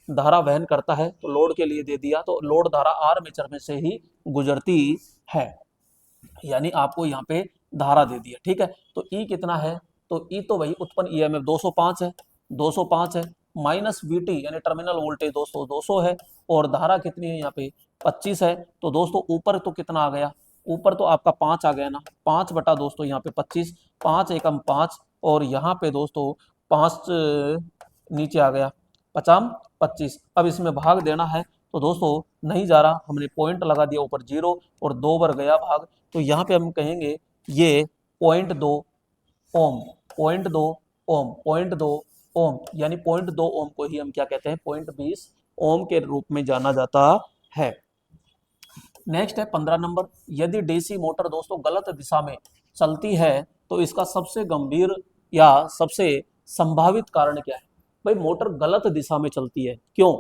धारा वहन करता है तो लोड के लिए दे दिया, तो लोड धारा आर्मेचर में से ही गुजरती है, यानी आपको यहाँ पे धारा दे दिया। ठीक है, तो ई कितना है, तो ई तो वही उत्पन्न ईएमएफ 205 है, 205 है, माइनस वीटी यानी टर्मिनल वोल्टेज दोस्तों 200 है, और धारा कितनी है यहाँ पे 25 है। तो दोस्तों ऊपर तो कितना आ गया, ऊपर तो आपका 5 आ गया ना, 5 बटा दोस्तों यहाँ पे 25, 5 एकम 5, और यहाँ पे दोस्तों 5 नीचे आ गया, 50 25। अब इसमें भाग देना है तो दोस्तों नहीं जा रहा, हमने पॉइंट लगा दिया ऊपर 0 और 2 बार गया भाग, तो यहाँ पे हम कहेंगे ये 0.2 ओम, 0.2 ओम, 0.2 ओम, यानी 0.2 ओम को ही हम क्या कहते हैं 0.20 ओम के रूप में जाना जाता है। नेक्स्ट है 15 नंबर, यदि डीसी मोटर दोस्तों गलत दिशा में चलती है तो इसका सबसे गंभीर या सबसे संभावित कारण क्या है। भाई मोटर गलत दिशा में चलती है, क्यों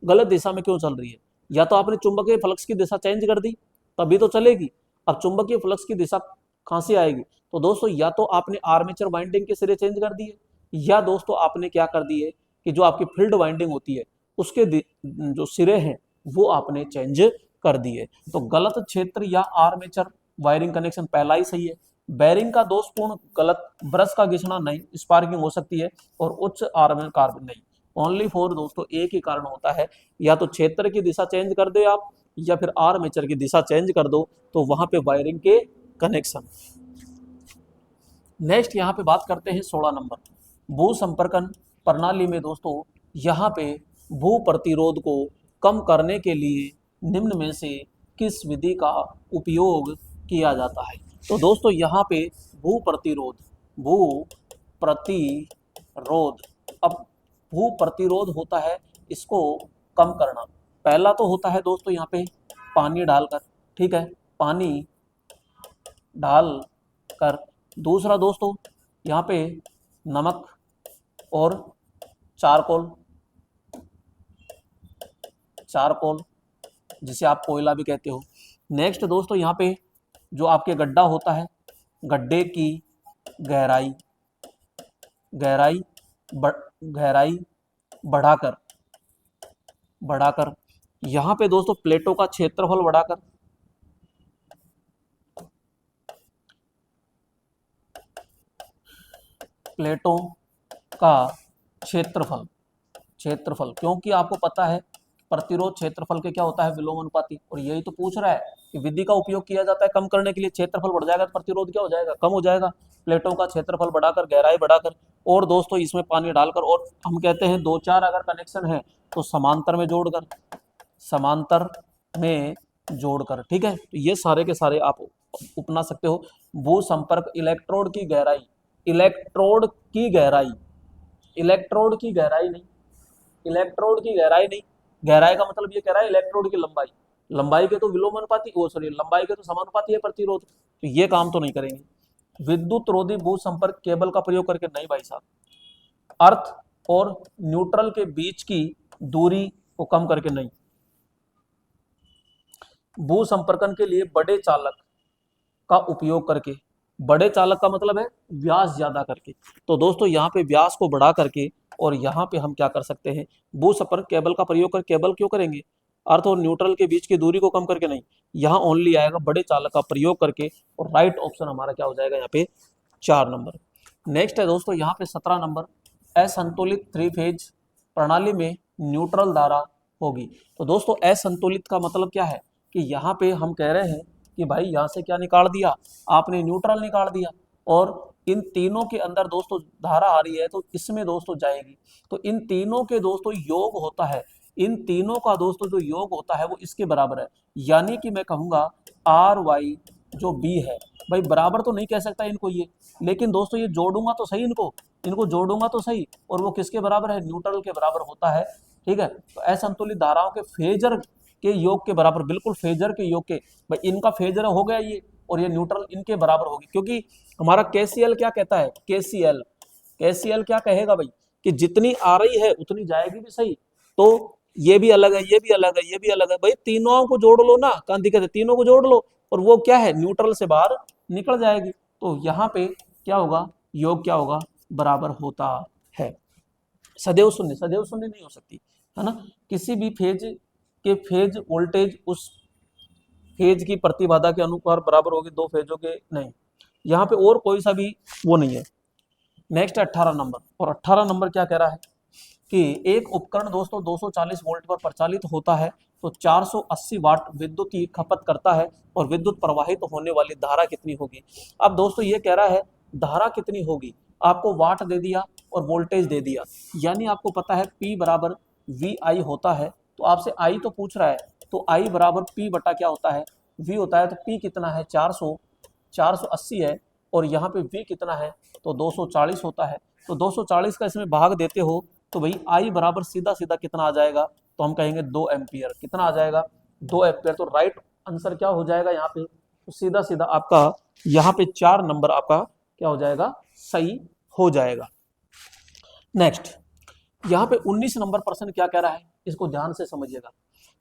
गलत दिशा में क्यों चल रही है, या तो आपने चुंबकीय फ्लक्स की दिशा चेंज कर दी तभी तो चलेगी। अब चुंबकीय फ्लक्स की दिशा कहां से आएगी, तो दोस्तों या तो आपने आर्मेचर वाइंडिंग के सिरे चेंज कर दिए, या दोस्तों आपने क्या कर दिए कि जो आपकी फील्ड वाइंडिंग होती है उसके जो सिरे हैं वो आपने चेंज कर दिए। तो गलत क्षेत्र या आर्मेचर वायरिंग कनेक्शन पहला ही सही है। बेरिंग का दोषपूर्ण गलत, ब्रश का घिसना नहीं, स्पार्किंग हो सकती है, और उच्च आर्मेचर कार्बन नहीं। ओनली फॉर दोस्तों एक ही कारण होता है, या तो क्षेत्र की दिशा चेंज कर दे आप, या फिर आर्मेचर की दिशा चेंज कर दो, तो वहां पे वायरिंग के कनेक्शन। नेक्स्ट यहाँ पे बात करते हैं 16 नंबर, भू संपर्कन प्रणाली में दोस्तों यहाँ पे भू प्रतिरोध को कम करने के लिए निम्न में से किस विधि का उपयोग किया जाता है। तो दोस्तों यहाँ पे भू प्रतिरोध, अब भू प्रतिरोध होता है इसको कम करना। पहला तो होता है दोस्तों यहाँ पे पानी डालकर, ठीक है, पानी डाल कर। दूसरा दोस्तों यहाँ पे नमक और चारकोल जिसे आप कोयला भी कहते हो। नेक्स्ट दोस्तों यहाँ पे जो आपके गड्ढा होता है, गड्ढे की गहराई बढ़ाकर यहाँ पे दोस्तों प्लेटों का क्षेत्रफल बढ़ाकर, प्लेटों का क्षेत्रफल क्योंकि आपको पता है प्रतिरोध क्षेत्रफल के क्या होता है विलोमानुपाती, और यही तो पूछ रहा है कि विधि का उपयोग किया जाता है कम करने के लिए। क्षेत्रफल बढ़ जाएगा तो प्रतिरोध क्या हो जाएगा, कम हो जाएगा। प्लेटों का क्षेत्रफल बढ़ाकर, गहराई बढ़ाकर, और दोस्तों इसमें पानी डालकर, और हम कहते हैं 2-4 अगर कनेक्शन है तो समांतर में जोड़कर, ठीक है। तो ये सारे के सारे आप अपना सकते हो। भू संपर्क, इलेक्ट्रोड की गहराई नहीं, गहराई का मतलब ये कह रहा है इलेक्ट्रोड की लंबाई के तो विलोमानुपाती, लंबाई के तो समानुपाती है प्रतिरोध, तो ये काम तो नहीं करेंगे। विद्युत रोधी भू संपर्क केबल का प्रयोग करके नहीं भाई साहब, अर्थ और न्यूट्रल के बीच की दूरी को कम करके नहीं। भू संपर्कन के लिए बड़े चालक का उपयोग करके, बड़े चालक का मतलब है व्यास ज्यादा करके। तो दोस्तों यहाँ पे व्यास को बढ़ा करके, और यहाँ पे हम क्या कर सकते हैं, भू संपर्क केबल का प्रयोग कर, केबल क्यों करेंगे, अर्थ और न्यूट्रल के बीच की दूरी को कम करके नहीं, यहाँ ओनली आएगा बड़े चालक का प्रयोग करके, और राइट ऑप्शन हमारा क्या हो जाएगा यहाँ पे 4 नंबर। नेक्स्ट है दोस्तों यहाँ पे 17 नंबर, असंतुलित 3 फेज प्रणाली में न्यूट्रल धारा होगी। तो दोस्तों असंतुलित का मतलब क्या है कि यहाँ पे हम कह रहे हैं कि भाई यहाँ से क्या निकाल दिया आपने, न्यूट्रल निकाल दिया, और इन तीनों के अंदर दोस्तों धारा आ रही है तो इसमें दोस्तों जाएगी। तो इन तीनों के दोस्तों योग होता है, इन तीनों का दोस्तों जो योग होता है वो इसके बराबर है। यानी कि मैं कहूंगा आर वाई जो बी है, भाई बराबर तो नहीं कह सकता इनको ये, लेकिन दोस्तों ये जोड़ूंगा तो सही, इनको इनको जोड़ूंगा तो सही, और वो किसके बराबर है, न्यूट्रल के बराबर होता है। ठीक है, तो असंतुलित धाराओं के फेजर के योग के बराबर, बिल्कुल फेजर के योग के, भाई इनका फेजर हो गया ये, और ये न्यूट्रल इनके बराबर होगी, क्योंकि हमारा केसीएल क्या कहता है, केसीएल क्या कहेगा भाई कि जितनी आ रही है उतनी जाएगी भी सही। तो ये भी अलग है, ये भी अलग है, ये भी अलग है, भाई तीनों को जोड़ लो ना, कहां दिक्कत है, तीनों को जोड़ लो और वो क्या है, न्यूट्रल से बाहर निकल जाएगी। तो यहाँ पे क्या होगा, योग क्या होगा, बराबर होता है। सदैव शून्य नहीं हो सकती है ना, किसी भी फेज के फेज वोल्टेज उस फेज की प्रतिबाधा के अनुसार बराबर होगी, दो फेजों के नहीं, यहाँ पे और कोई सा भी वो नहीं है। नेक्स्ट 18 नंबर, और 18 नंबर क्या कह रहा है कि एक उपकरण दोस्तों 240 वोल्ट पर प्रचालित होता है तो 480 वाट विद्युत की खपत करता है, और विद्युत प्रवाहित होने वाली धारा कितनी होगी। अब दोस्तों ये कह रहा है धारा कितनी होगी, आपको वाट दे दिया और वोल्टेज दे दिया, यानी आपको पता है P बराबर वी आई होता है, तो आपसे I तो पूछ रहा है, तो I बराबर P बटा क्या होता है, V होता है। तो P कितना है, 480 है, और यहाँ पे V कितना है, तो 240 होता है। तो 240 का इसमें भाग देते हो तो भाई I बराबर सीधा सीधा कितना आ जाएगा, तो हम कहेंगे 2 एम्पियर। कितना आ जाएगा, 2 एम्पियर। तो राइट आंसर क्या हो जाएगा यहाँ पे, तो सीधा सीधा आपका यहाँ पे 4 नंबर आपका क्या हो जाएगा, सही हो जाएगा। नेक्स्ट यहाँ पे 19 नंबर प्रश्न क्या कह रहा है, इसको ध्यान से समझिएगा।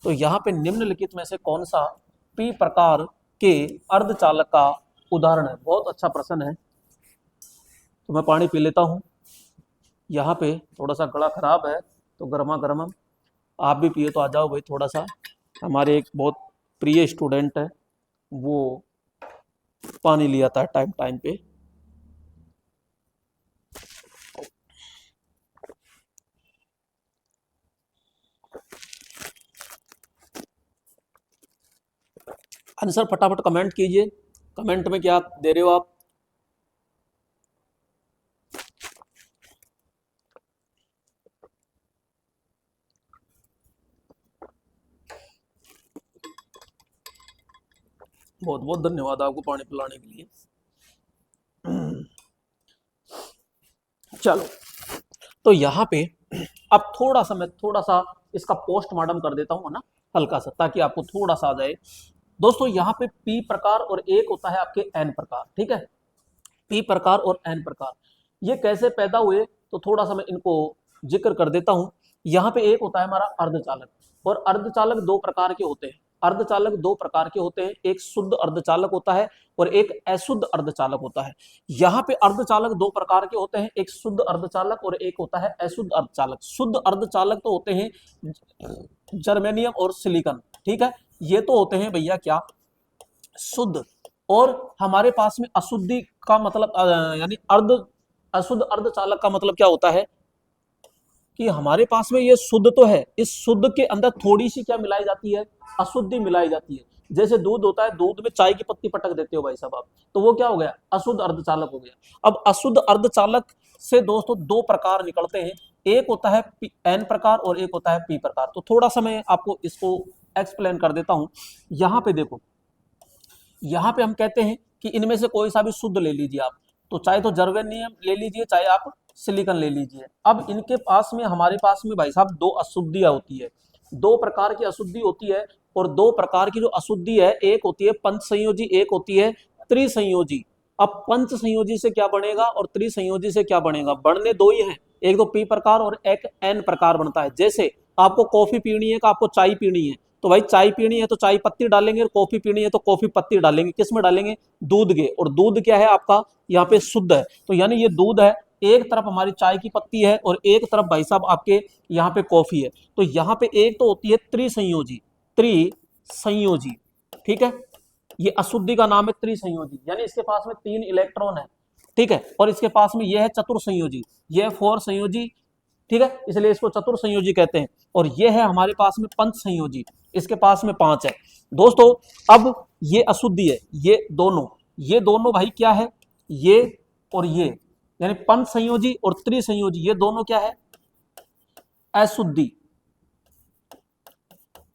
तो यहाँ पे निम्नलिखित में से कौन सा पी प्रकार के अर्धचालक का उदाहरण है, बहुत अच्छा प्रश्न है। तो मैं पानी पी लेता हूँ, यहाँ पे थोड़ा सा गला खराब है तो गर्मा गर्म आप भी पिए तो आ जाओ भाई थोड़ा सा। हमारे एक बहुत प्रिय स्टूडेंट है, वो पानी लिया था टाइम टाइम पे। आंसर फटाफट कमेंट कीजिए, कमेंट में क्या दे रहे हो आप। बहुत बहुत धन्यवाद आपको पानी पिलाने के लिए। चलो, तो यहाँ पे अब मैं थोड़ा सा इसका पोस्टमार्टम कर देता हूँ ना, हल्का सा, ताकि आपको थोड़ा सा आ जाए। दोस्तों यहाँ पे पी प्रकार और एक होता है आपके एन प्रकार, ठीक है, पी प्रकार और एन प्रकार ये कैसे पैदा हुए, तो थोड़ा सा मैं इनको जिक्र कर देता हूं। यहाँ पे एक होता है हमारा अर्धचालक, और अर्धचालक दो प्रकार के होते हैं, अर्धचालक दो प्रकार के होते हैं, एक शुद्ध अर्धचालक होता है और एक अशुद्ध अर्धचालक होता है। यहाँ पे अर्धचालक दो प्रकार के होते हैं, एक शुद्ध अर्धचालक और एक होता है अशुद्ध अर्धचालक। शुद्ध अर्धचालक तो होते हैं जर्मेनियम और सिलिकॉन, ठीक है, ये तो होते हैं भैया क्या, शुद्ध। और हमारे पास में अशुद्धि का मतलब यानी अशुद्ध अर्धचालक का मतलब क्या होता है कि हमारे पास में ये शुद्ध तो है, इस शुद्ध के अंदर थोड़ी सी क्या मिलाई जाती है, अशुद्धि मिलाई जाती है। जैसे दूध होता है, दूध में चाय की पत्ती पटक देते हो भाई साहब आप, तो वो क्या हो गया, अशुद्ध अर्धचालक हो गया। अब अशुद्ध अर्धचालक से दोस्तों दो प्रकार निकलते हैं, एक होता है एन प्रकार और एक होता है पी प्रकार। तो थोड़ा सा मैं आपको इसको एक्सप्लेन कर देता हूं। यहाँ पे देखो, यहाँ पे हम कहते हैं कि इनमें से कोई सा भी शुद्ध ले लीजिए आप, तो चाहे तो जर्मेनियम ले लीजिए, चाहे आप सिलिकॉन ले लीजिए। अब इनके पास में, हमारे पास में भाई साहब दो अशुद्धियां होती है, दो प्रकार की अशुद्धि होती है, और दो प्रकार की जो अशुद्धि है, एक होती है पंच संयोजी, एक होती है त्रिसंयोजी। अब पंच संयोजी से क्या बनेगा और त्रिसंयोजी से क्या बनेगा, बनने दो ही है, एक तो पी प्रकार और एक एन प्रकार बनता है। जैसे आपको कॉफी पीनी है, आपको चाय पीनी है, तो भाई चाय पीनी है तो चाय पत्ती डालेंगे, और कॉफी पीनी है तो कॉफी पत्ती डालेंगे। किस में डालेंगे, दूध के, और दूध क्या है आपका यहाँ पे शुद्ध है, तो यानी ये दूध है, एक तरफ हमारी चाय की पत्ती है और एक तरफ भाई साहब आपके यहाँ पे कॉफी है। तो यहाँ पे एक तो होती है त्रिसंयोजी, ठीक है, ये अशुद्धि का नाम है त्रिसंयोजी, यानी इसके पास में 3 इलेक्ट्रॉन है, ठीक है, और इसके पास में यह है चतुर्संयोजी, यह 4 संयोजी, ठीक है, इसलिए इसको चतुर संयोजी कहते हैं। और ये है हमारे पास में पंच संयोजी, इसके पास में 5 है दोस्तों। अब ये अशुद्धि है, ये दोनों भाई क्या है, ये और ये, यानी पंच संयोजी और त्रिसंयोजी, ये दोनों क्या है, अशुद्धि,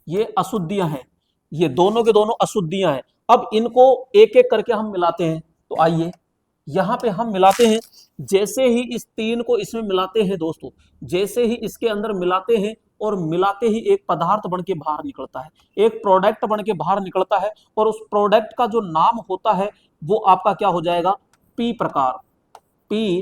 ये अशुद्धियां हैं, ये दोनों के दोनों अशुद्धियां हैं। अब इनको एक एक करके हम मिलाते हैं, तो आइए यहां पे हम मिलाते हैं। जैसे ही इस 3 को इसमें मिलाते हैं दोस्तों, जैसे ही इसके अंदर मिलाते हैं और मिलाते ही एक पदार्थ बन के बाहर निकलता है, एक प्रोडक्ट बन के बाहर निकलता है, और उस प्रोडक्ट का जो नाम होता है वो आपका क्या हो जाएगा, पी प्रकार, पी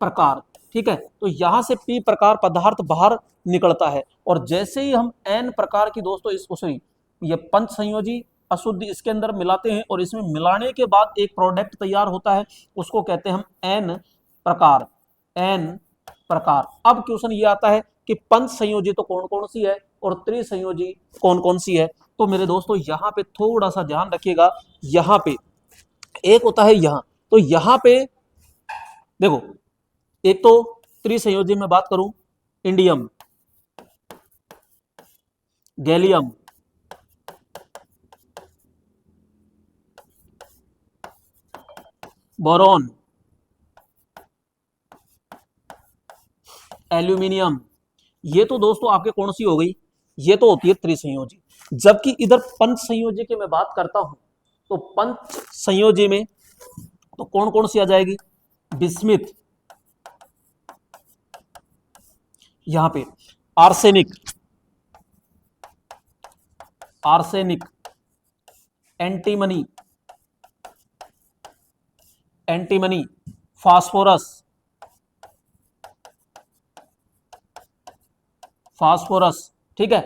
प्रकार। ठीक है, तो यहां से पी प्रकार पदार्थ बाहर निकलता है। और जैसे ही हम एन प्रकार की दोस्तों इस सॉरी ये पंच संयोजी अशुद्धि इसके अंदर मिलाते हैं और इसमें मिलाने के बाद एक प्रोडक्ट तैयार होता है, उसको कहते हैं हम एन प्रकार, एन प्रकार। अब क्वेश्चन ये आता है कि पंच संयोजी तो कौन कौन सी है और त्रिसंयोजी कौन कौन सी है। तो मेरे दोस्तों यहां पे थोड़ा सा ध्यान रखिएगा, यहां पे एक होता है यहां, तो यहां पे देखो, एक तो त्रिसंयोजी में बात करूं, इंडियम, गैलियम, बोरॉन, एल्यूमिनियम, ये तो दोस्तों आपके कौन सी हो गई, ये तो होती है त्रिसंयोजी। जबकि इधर पंच संयोजी की मैं बात करता हूं, तो पंच संयोजी में तो कौन कौन सी आ जाएगी, बिस्मिथ, यहां पे arsenic, arsenic, antimony, antimony, phosphorus, phosphorus. ठीक है,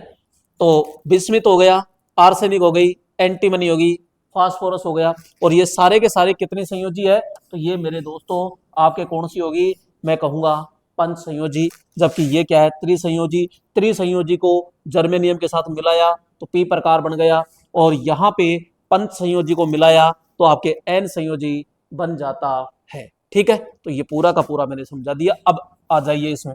तो बिस्मिथ हो गया, आर्सेनिक हो गई, एंटीमनी होगी, फास्फोरस हो गया, और ये सारे के सारे कितने संयोजी है, तो ये मेरे दोस्तों आपके कौन सी होगी, मैं कहूंगा पंच संयोजी। जबकि ये क्या है, त्रिसंयोजी। त्रिसंयोजी को जर्मेनियम के साथ मिलाया तो पी प्रकार बन गया, और यहाँ पे पंच संयोजी को मिलाया तो आपके एन संयोजी बन जाता है। ठीक है, तो ये पूरा का पूरा मैंने समझा दिया। अब आ जाइए इसमें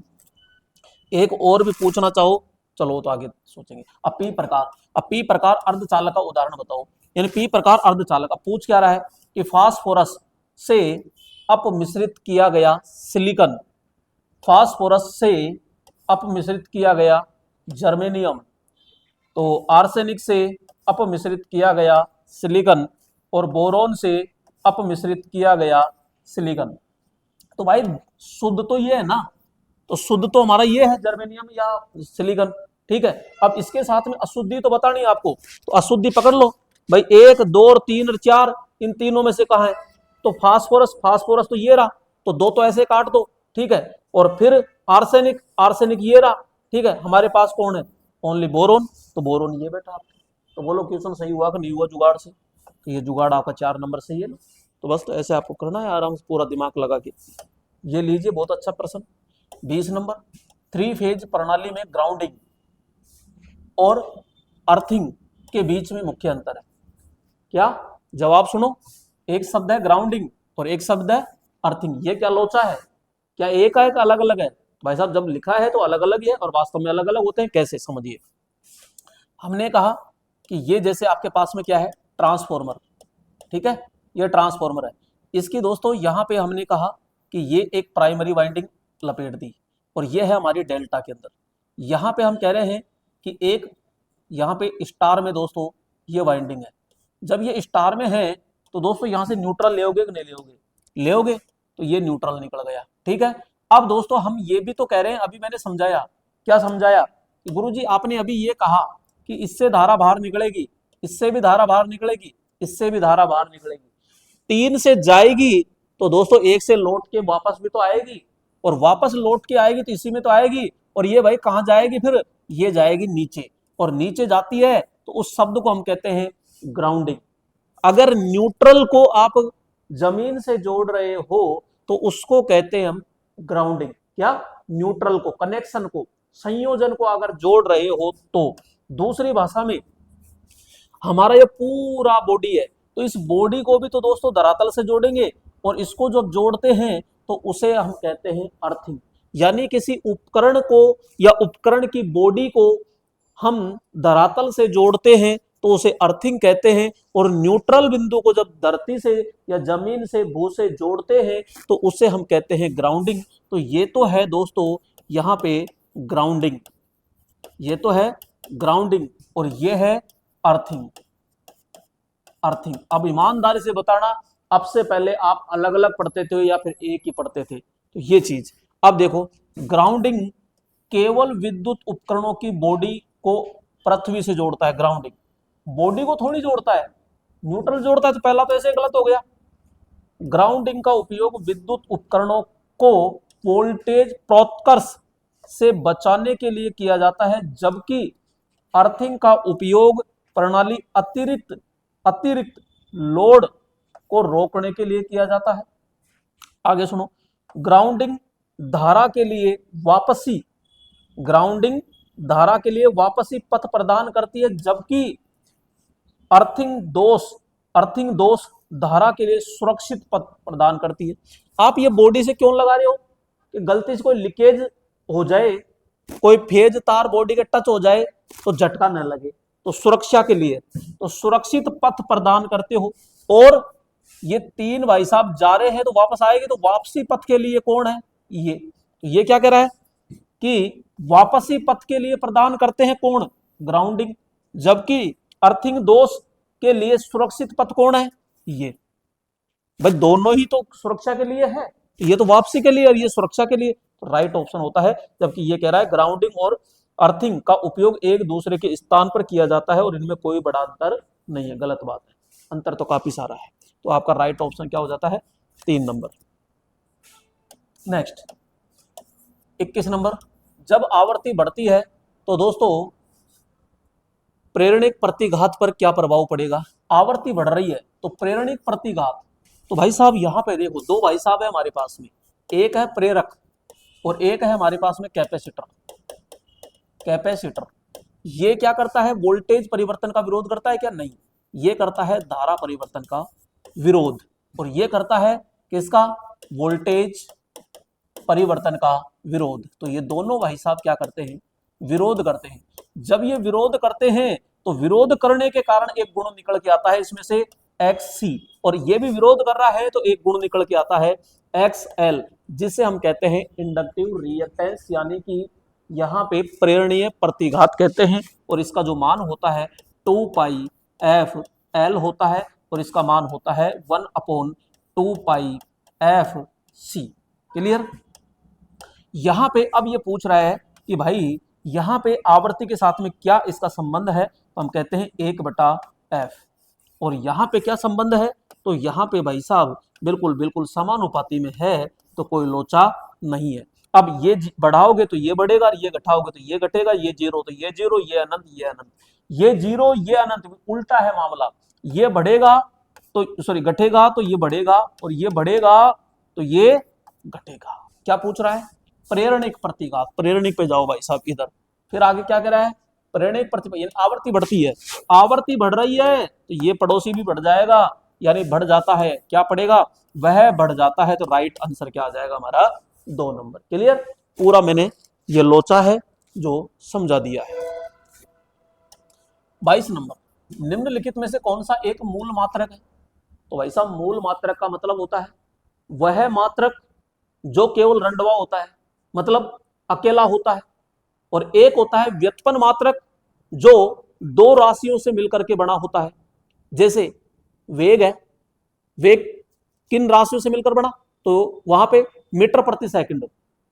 एक और भी पूछना चाहो, चलो तो आगे सोचेंगे। अब पी प्रकार, अब पी प्रकार अर्धचालक का उदाहरण बताओ। यानी पी प्रकार अर्धचालक का पूछ क्या रहा है कि फास्फोरस से अपमिश्रित किया गया सिलिकॉन, फास्फोरस से अपमिश्रित किया गया जर्मेनियम, तो आर्सेनिक से अपमिश्रित किया गया सिलिकॉन, और बोरॉन से अपमिश्रित किया गया सिलिकॉन। तो भाई शुद्ध तो ये है ना, तो शुद्ध तो हमारा ये है जर्मेनियम या सिलिकॉन। ठीक है, अब इसके साथ में अशुद्धि तो बतानी है आपको, तो अशुद्धि पकड़ लो भाई, 1 2 और 3 और 4, इन तीनों में से कहाँ है, तो फास्फोरस, फास्फोरस तो ये रहा, तो 2 तो ऐसे काट दो। ठीक है, और फिर आर्सेनिक, आर्सेनिक ये रहा। ठीक है, हमारे पास कौन है, ओनली बोरोन, तो बोरोन ये बैठा आपके। तो बोलो क्वेश्चन सही हुआ कि नहीं हुआ जुगाड़ से, तो ये जुगाड़ आपका 4 नंबर सही है ना। तो बस तो ऐसे आपको करना है आराम से, पूरा दिमाग लगा के। ये लीजिए बहुत अच्छा प्रश्न, 20 नंबर, 3 फेज प्रणाली में ग्राउंडिंग और अर्थिंग के बीच में मुख्य अंतर है क्या, जवाब सुनो। एक शब्द है ग्राउंडिंग और एक शब्द है अर्थिंग, ये क्या लोचा है, क्या एक है, अलग अलग है, भाई साहब जब लिखा है तो अलग अलग है और वास्तव में अलग अलग होते हैं, कैसे समझिए। हमने कहा कि ये जैसे आपके पास में क्या है, ट्रांसफॉर्मर। ठीक है, ये ट्रांसफॉर्मर है, इसकी दोस्तों यहाँ पे हमने कहा कि ये एक प्राइमरी वाइंडिंग लपेट दी, और ये है हमारी डेल्टा के अंदर। यहाँ पे हम कह रहे हैं कि एक यहाँ पे स्टार में दोस्तों ये वाइंडिंग है। जब ये स्टार में है तो दोस्तों यहाँ से न्यूट्रल लेओगे कि नहीं लेओगे, लेओगे, तो ये न्यूट्रल निकल गया। ठीक है, अब दोस्तों हम ये भी तो कह रहे हैं, अभी मैंने समझाया, क्या समझाया कि गुरुजी आपने अभी ये कहा कि इससे धारा बाहर निकलेगी, इससे भी धारा बाहर निकलेगी, इससे भी धारा बाहर निकलेगी, 3 से जाएगी तो दोस्तों 1 से लौट के वापस भी तो आएगी, और वापस लौट के आएगी तो इसी में तो आएगी, और ये भाई कहाँ जाएगी फिर, ये जाएगी नीचे, और नीचे जाती है तो उस शब्द को हम कहते हैं ग्राउंडिंग। अगर न्यूट्रल को आप जमीन से जोड़ रहे हो तो उसको कहते हैं हम ग्राउंडिंग। क्या, न्यूट्रल को, कनेक्शन को, संयोजन को अगर जोड़ रहे हो तो। दूसरी भाषा में हमारा ये पूरा बॉडी है, तो इस बॉडी को भी तो दोस्तों धरातल से जोड़ेंगे, और इसको जब जोड़ते हैं तो उसे हम कहते हैं अर्थिंग। यानी किसी उपकरण को या उपकरण की बॉडी को हम धरातल से जोड़ते हैं तो उसे अर्थिंग कहते हैं, और न्यूट्रल बिंदु को जब धरती से या जमीन से भू से जोड़ते हैं तो उसे हम कहते हैं ग्राउंडिंग। तो ये तो है दोस्तों यहाँ पे ग्राउंडिंग, ये तो है ग्राउंडिंग और ये है अर्थिंग। अर्थिंग अब ईमानदारी से बताना, अब से पहले आप अलग अलग पढ़ते थे या फिर एक ही पढ़ते थे? तो ये चीज अब देखो, ग्राउंडिंग केवल विद्युत उपकरणों की बॉडी को पृथ्वी से जोड़ता है। ग्राउंडिंग बॉडी को थोड़ी जोड़ता है, न्यूट्रल जोड़ता है, तो पहला तो ऐसे गलत हो गया। ग्राउंडिंग का उपयोग विद्युत उपकरणों को वोल्टेज प्रोत्कर्ष से बचाने के लिए किया जाता है, जबकि अर्थिंग का उपयोग प्रणाली अतिरिक्त लोड को रोकने के लिए किया जाता है। आगे सुनो, ग्राउंडिंग धारा के लिए वापसी, ग्राउंडिंग धारा के लिए वापसी पथ प्रदान करती है, जबकि अर्थिंग दोष धारा के लिए सुरक्षित पथ प्रदान करती है। आप ये बॉडी से क्यों लगा रहे हो कि गलती से कोई लीकेज हो जाए, कोई फेज तार बॉडी के टच हो जाए तो झटका न लगे, तो सुरक्षा के लिए, तो सुरक्षित पथ प्रदान करते हो। और ये तीन भाई साहब जा रहे हैं तो वापस आएंगे, तो वापसी पथ के लिए कौन है? ये क्या कह रहा है कि वापसी पथ के लिए प्रदान करते हैं कौन? ग्राउंडिंग। जबकि अर्थिंग दोष के लिए सुरक्षित पथ कौन है? ये भाई दोनों ही तो सुरक्षा के लिए है, ये तो वापसी के लिए और ये सुरक्षा के लिए, तो राइट ऑप्शन होता है। जबकि ये कह रहा है ग्राउंडिंग और अर्थिंग का उपयोग एक दूसरे के स्थान पर किया जाता है और इनमें कोई बड़ा अंतर नहीं है। गलत बात है, अंतर तो काफी सारा है। तो आपका राइट ऑप्शन क्या हो जाता है? 3 नंबर। नेक्स्ट 21 नंबर, जब आवृत्ति बढ़ती है तो दोस्तों प्रेरणिक प्रतिघात पर क्या प्रभाव पड़ेगा? आवृत्ति बढ़ रही है तो प्रेरणिक प्रतिघात, तो भाई साहब यहाँ पे देखो, दो भाई साहब है हमारे पास में, एक है प्रेरक और एक है हमारे पास में कैपेसिटर। कैपेसिटर ये क्या करता है? वोल्टेज परिवर्तन का विरोध करता है क्या? नहीं, ये करता है धारा परिवर्तन का विरोध, और ये करता है किसका? वोल्टेज परिवर्तन का विरोध। तो ये दोनों भाई साहब क्या करते हैं? विरोध करते हैं। जब ये विरोध करते हैं तो विरोध करने के कारण एक गुण निकल के आता है इसमें से XC, और ये भी विरोध कर रहा है तो एक गुण निकल के आता है XL, जिसे हम कहते हैं इंडक्टिव रिएक्टेंस, यानी कि यहाँ पे प्रेरणीय प्रतिघात कहते हैं। और इसका जो मान होता है 2πfL होता है, और इसका मान होता है 1/2πfC। क्लियर? यहाँ पे अब ये पूछ रहा है कि भाई यहाँ पे आवृत्ति के साथ में क्या इसका संबंध है? तो हम कहते हैं 1/f। और यहाँ पे क्या संबंध है? तो यहाँ पे भाई साहब बिल्कुल समानुपाती में है, तो कोई लोचा नहीं है। अब ये बढ़ाओगे तो ये बढ़ेगा, ये घटाओगे तो ये घटेगा, ये जीरो तो ये जीरो, ये अनंत ये अनंत, ये जीरो ये अनंत, उल्टा है मामला। ये बढ़ेगा तो सॉरी घटेगा तो ये बढ़ेगा, और ये बढ़ेगा तो ये घटेगा। क्या पूछ रहा है? प्रेरणिक प्रतिघात। प्रेरणिक पे जाओ भाई साहब इधर। फिर आगे क्या कह रहा है? प्रेरणिक प्रतिघात, आवृत्ति बढ़ती है, आवृत्ति बढ़ रही है तो ये पड़ोसी भी बढ़ जाएगा, यानी बढ़ जाता है, क्या पड़ेगा? वह बढ़ जाता है। तो राइट आंसर क्या आ जाएगा हमारा? 2 नंबर। क्लियर? पूरा मैंने ये लोचा है जो समझा दिया है। 22 नंबर, निम्नलिखित में से कौन सा एक मूल मात्रक है? तो भाई साहब मूल मात्रक का मतलब होता है वह मात्रक जो केवल रंडवा होता है, मतलब अकेला होता है, और एक होता है व्युत्पन्न मात्रक जो दो राशियों से मिलकर के बना होता है। जैसे वेग है, वेग किन राशियों से मिलकर बना? तो वहां पे मीटर प्रति सेकंड,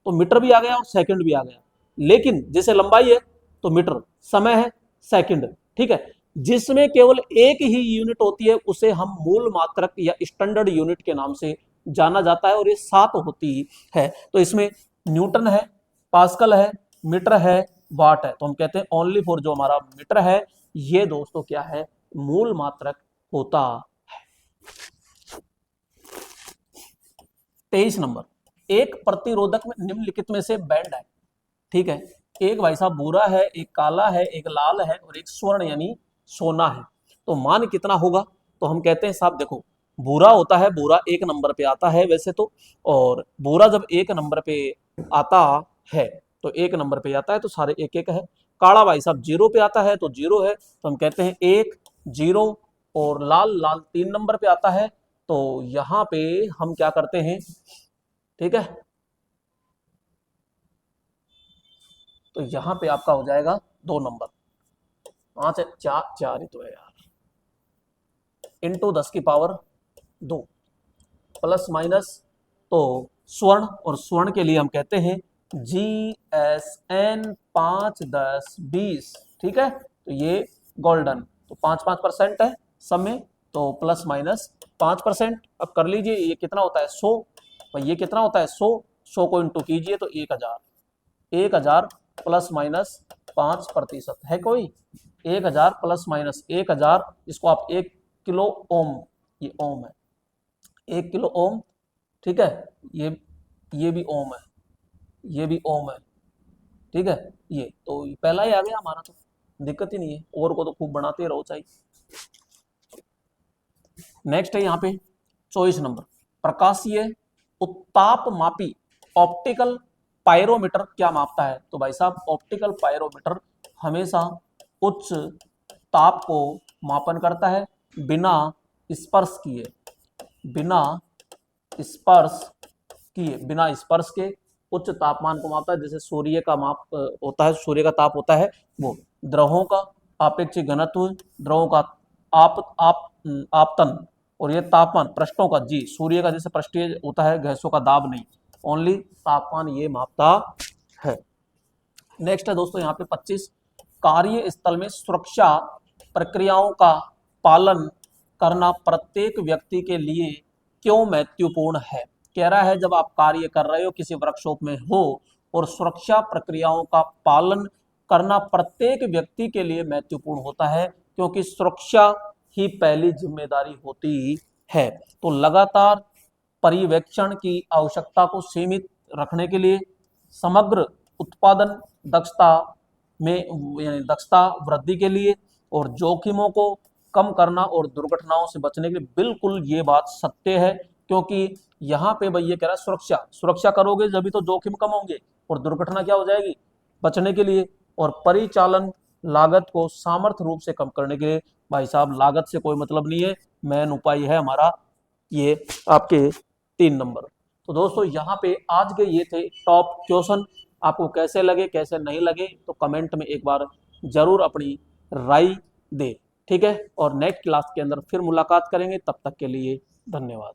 तो मीटर भी आ गया और सेकंड भी आ गया। लेकिन जैसे लंबाई है तो मीटर, समय है सेकंड, ठीक है। जिसमें केवल एक ही यूनिट होती है उसे हम मूल मात्रक या स्टैंडर्ड यूनिट के नाम से जाना जाता है, और ये 7 होती है। तो इसमें न्यूटन है, पास्कल है, मीटर है, वाट है। तो हम कहते हैं ओनली फॉर जो हमारा मीटर है ये दोस्तों क्या है? मूल मात्रक होता है। 23 नंबर, एक प्रतिरोधक में निम्नलिखित में से बैंड है, ठीक है। एक भाई साहब भूरा है, एक काला है, एक लाल है और एक स्वर्ण यानी सोना है। तो मान कितना होगा? तो हम कहते हैं साहब देखो, भूरा होता है, भूरा 1 नंबर पे आता है वैसे तो, और भूरा जब 1 नंबर पे आता है, तो 1 नंबर पे आता है, तो सारे 1 1 है। काला भाई साहब 0 पे आता है, तो 0 है, तो हम कहते हैं 1 0। और लाल लाल 3 नंबर पे आता है, तो यहां पे हम क्या करते हैं, ठीक है, तो यहां पे आपका हो जाएगा 2 नंबर। 5 है, 4 4 ही तो है यार, इंटू 10 की पावर 2 प्लस माइनस, तो स्वर्ण, और स्वर्ण के लिए हम कहते हैं GSN 5 10 20, ठीक है, तो ये गोल्डन, तो 5% है सब में, तो प्लस माइनस 5%। अब कर लीजिए ये कितना होता है 100, और ये कितना होता है 100 को इंटू कीजिए तो 1000 प्लस माइनस 5% है कोई, 1000 प्लस माइनस 1000, इसको आप 1 किलो ओम, ये ओम है, 1 किलो ओम, ठीक है, ये भी ओम है, ये भी ओम है, ठीक है, ये तो पहला ही आ गया हमारा, तो दिक्कत ही नहीं है, और को तो खूब बनाते रहो चाहिए। नेक्स्ट है यहाँ पे 24 नंबर, प्रकाशीय उत्ताप मापी ऑप्टिकल पायरोमीटर क्या मापता है? तो भाई साहब ऑप्टिकल पायरोमीटर हमेशा उच्च ताप को मापन करता है, बिना स्पर्श किए, बिना स्पर्श बिना स्पर्श के उच्च तापमान को मापता है। जैसे सूर्य का माप होता है, सूर्य का ताप होता है वो, द्रवों का आपेक्षिक घनत्व, द्रवों का आपतन, और ये तापमान पृष्ठों का जी, सूर्य का जैसे पृष्ठीय होता है, गैसों का दाब नहीं, ओनली तापमान ये मापता है। नेक्स्ट है दोस्तों यहाँ पे 25, कार्य स्थल में सुरक्षा प्रक्रियाओं का पालन करना प्रत्येक व्यक्ति के लिए क्यों महत्वपूर्ण है? कह रहा है जब आप कार्य कर रहे हो, किसी वर्कशॉप में हो, और सुरक्षा प्रक्रियाओं का पालन करना प्रत्येक व्यक्ति के लिए महत्वपूर्ण होता है, क्योंकि सुरक्षा ही पहली जिम्मेदारी होती है। तो लगातार पर्यवेक्षण की आवश्यकता को सीमित रखने के लिए, समग्र उत्पादन दक्षता में यानी दक्षता वृद्धि के लिए, और जोखिमों को कम करना और दुर्घटनाओं से बचने के लिए, बिल्कुल ये बात सत्य है, क्योंकि यहाँ पे भैया कह रहा है सुरक्षा करोगे जब तो जोखिम कम होंगे, और दुर्घटना क्या हो जाएगी बचने के लिए। और परिचालन लागत को सामर्थ्य रूप से कम करने के लिए, भाई साहब लागत से कोई मतलब नहीं है, मेन उपाय है हमारा ये आपके 3 नंबर। तो दोस्तों यहाँ पे आज के ये थे टॉप क्वेश्चन, आपको कैसे लगे कैसे नहीं लगे तो कमेंट में एक बार जरूर अपनी राय दे, ठीक है, और नेक्स्ट क्लास के अंदर फिर मुलाकात करेंगे, तब तक के लिए धन्यवाद।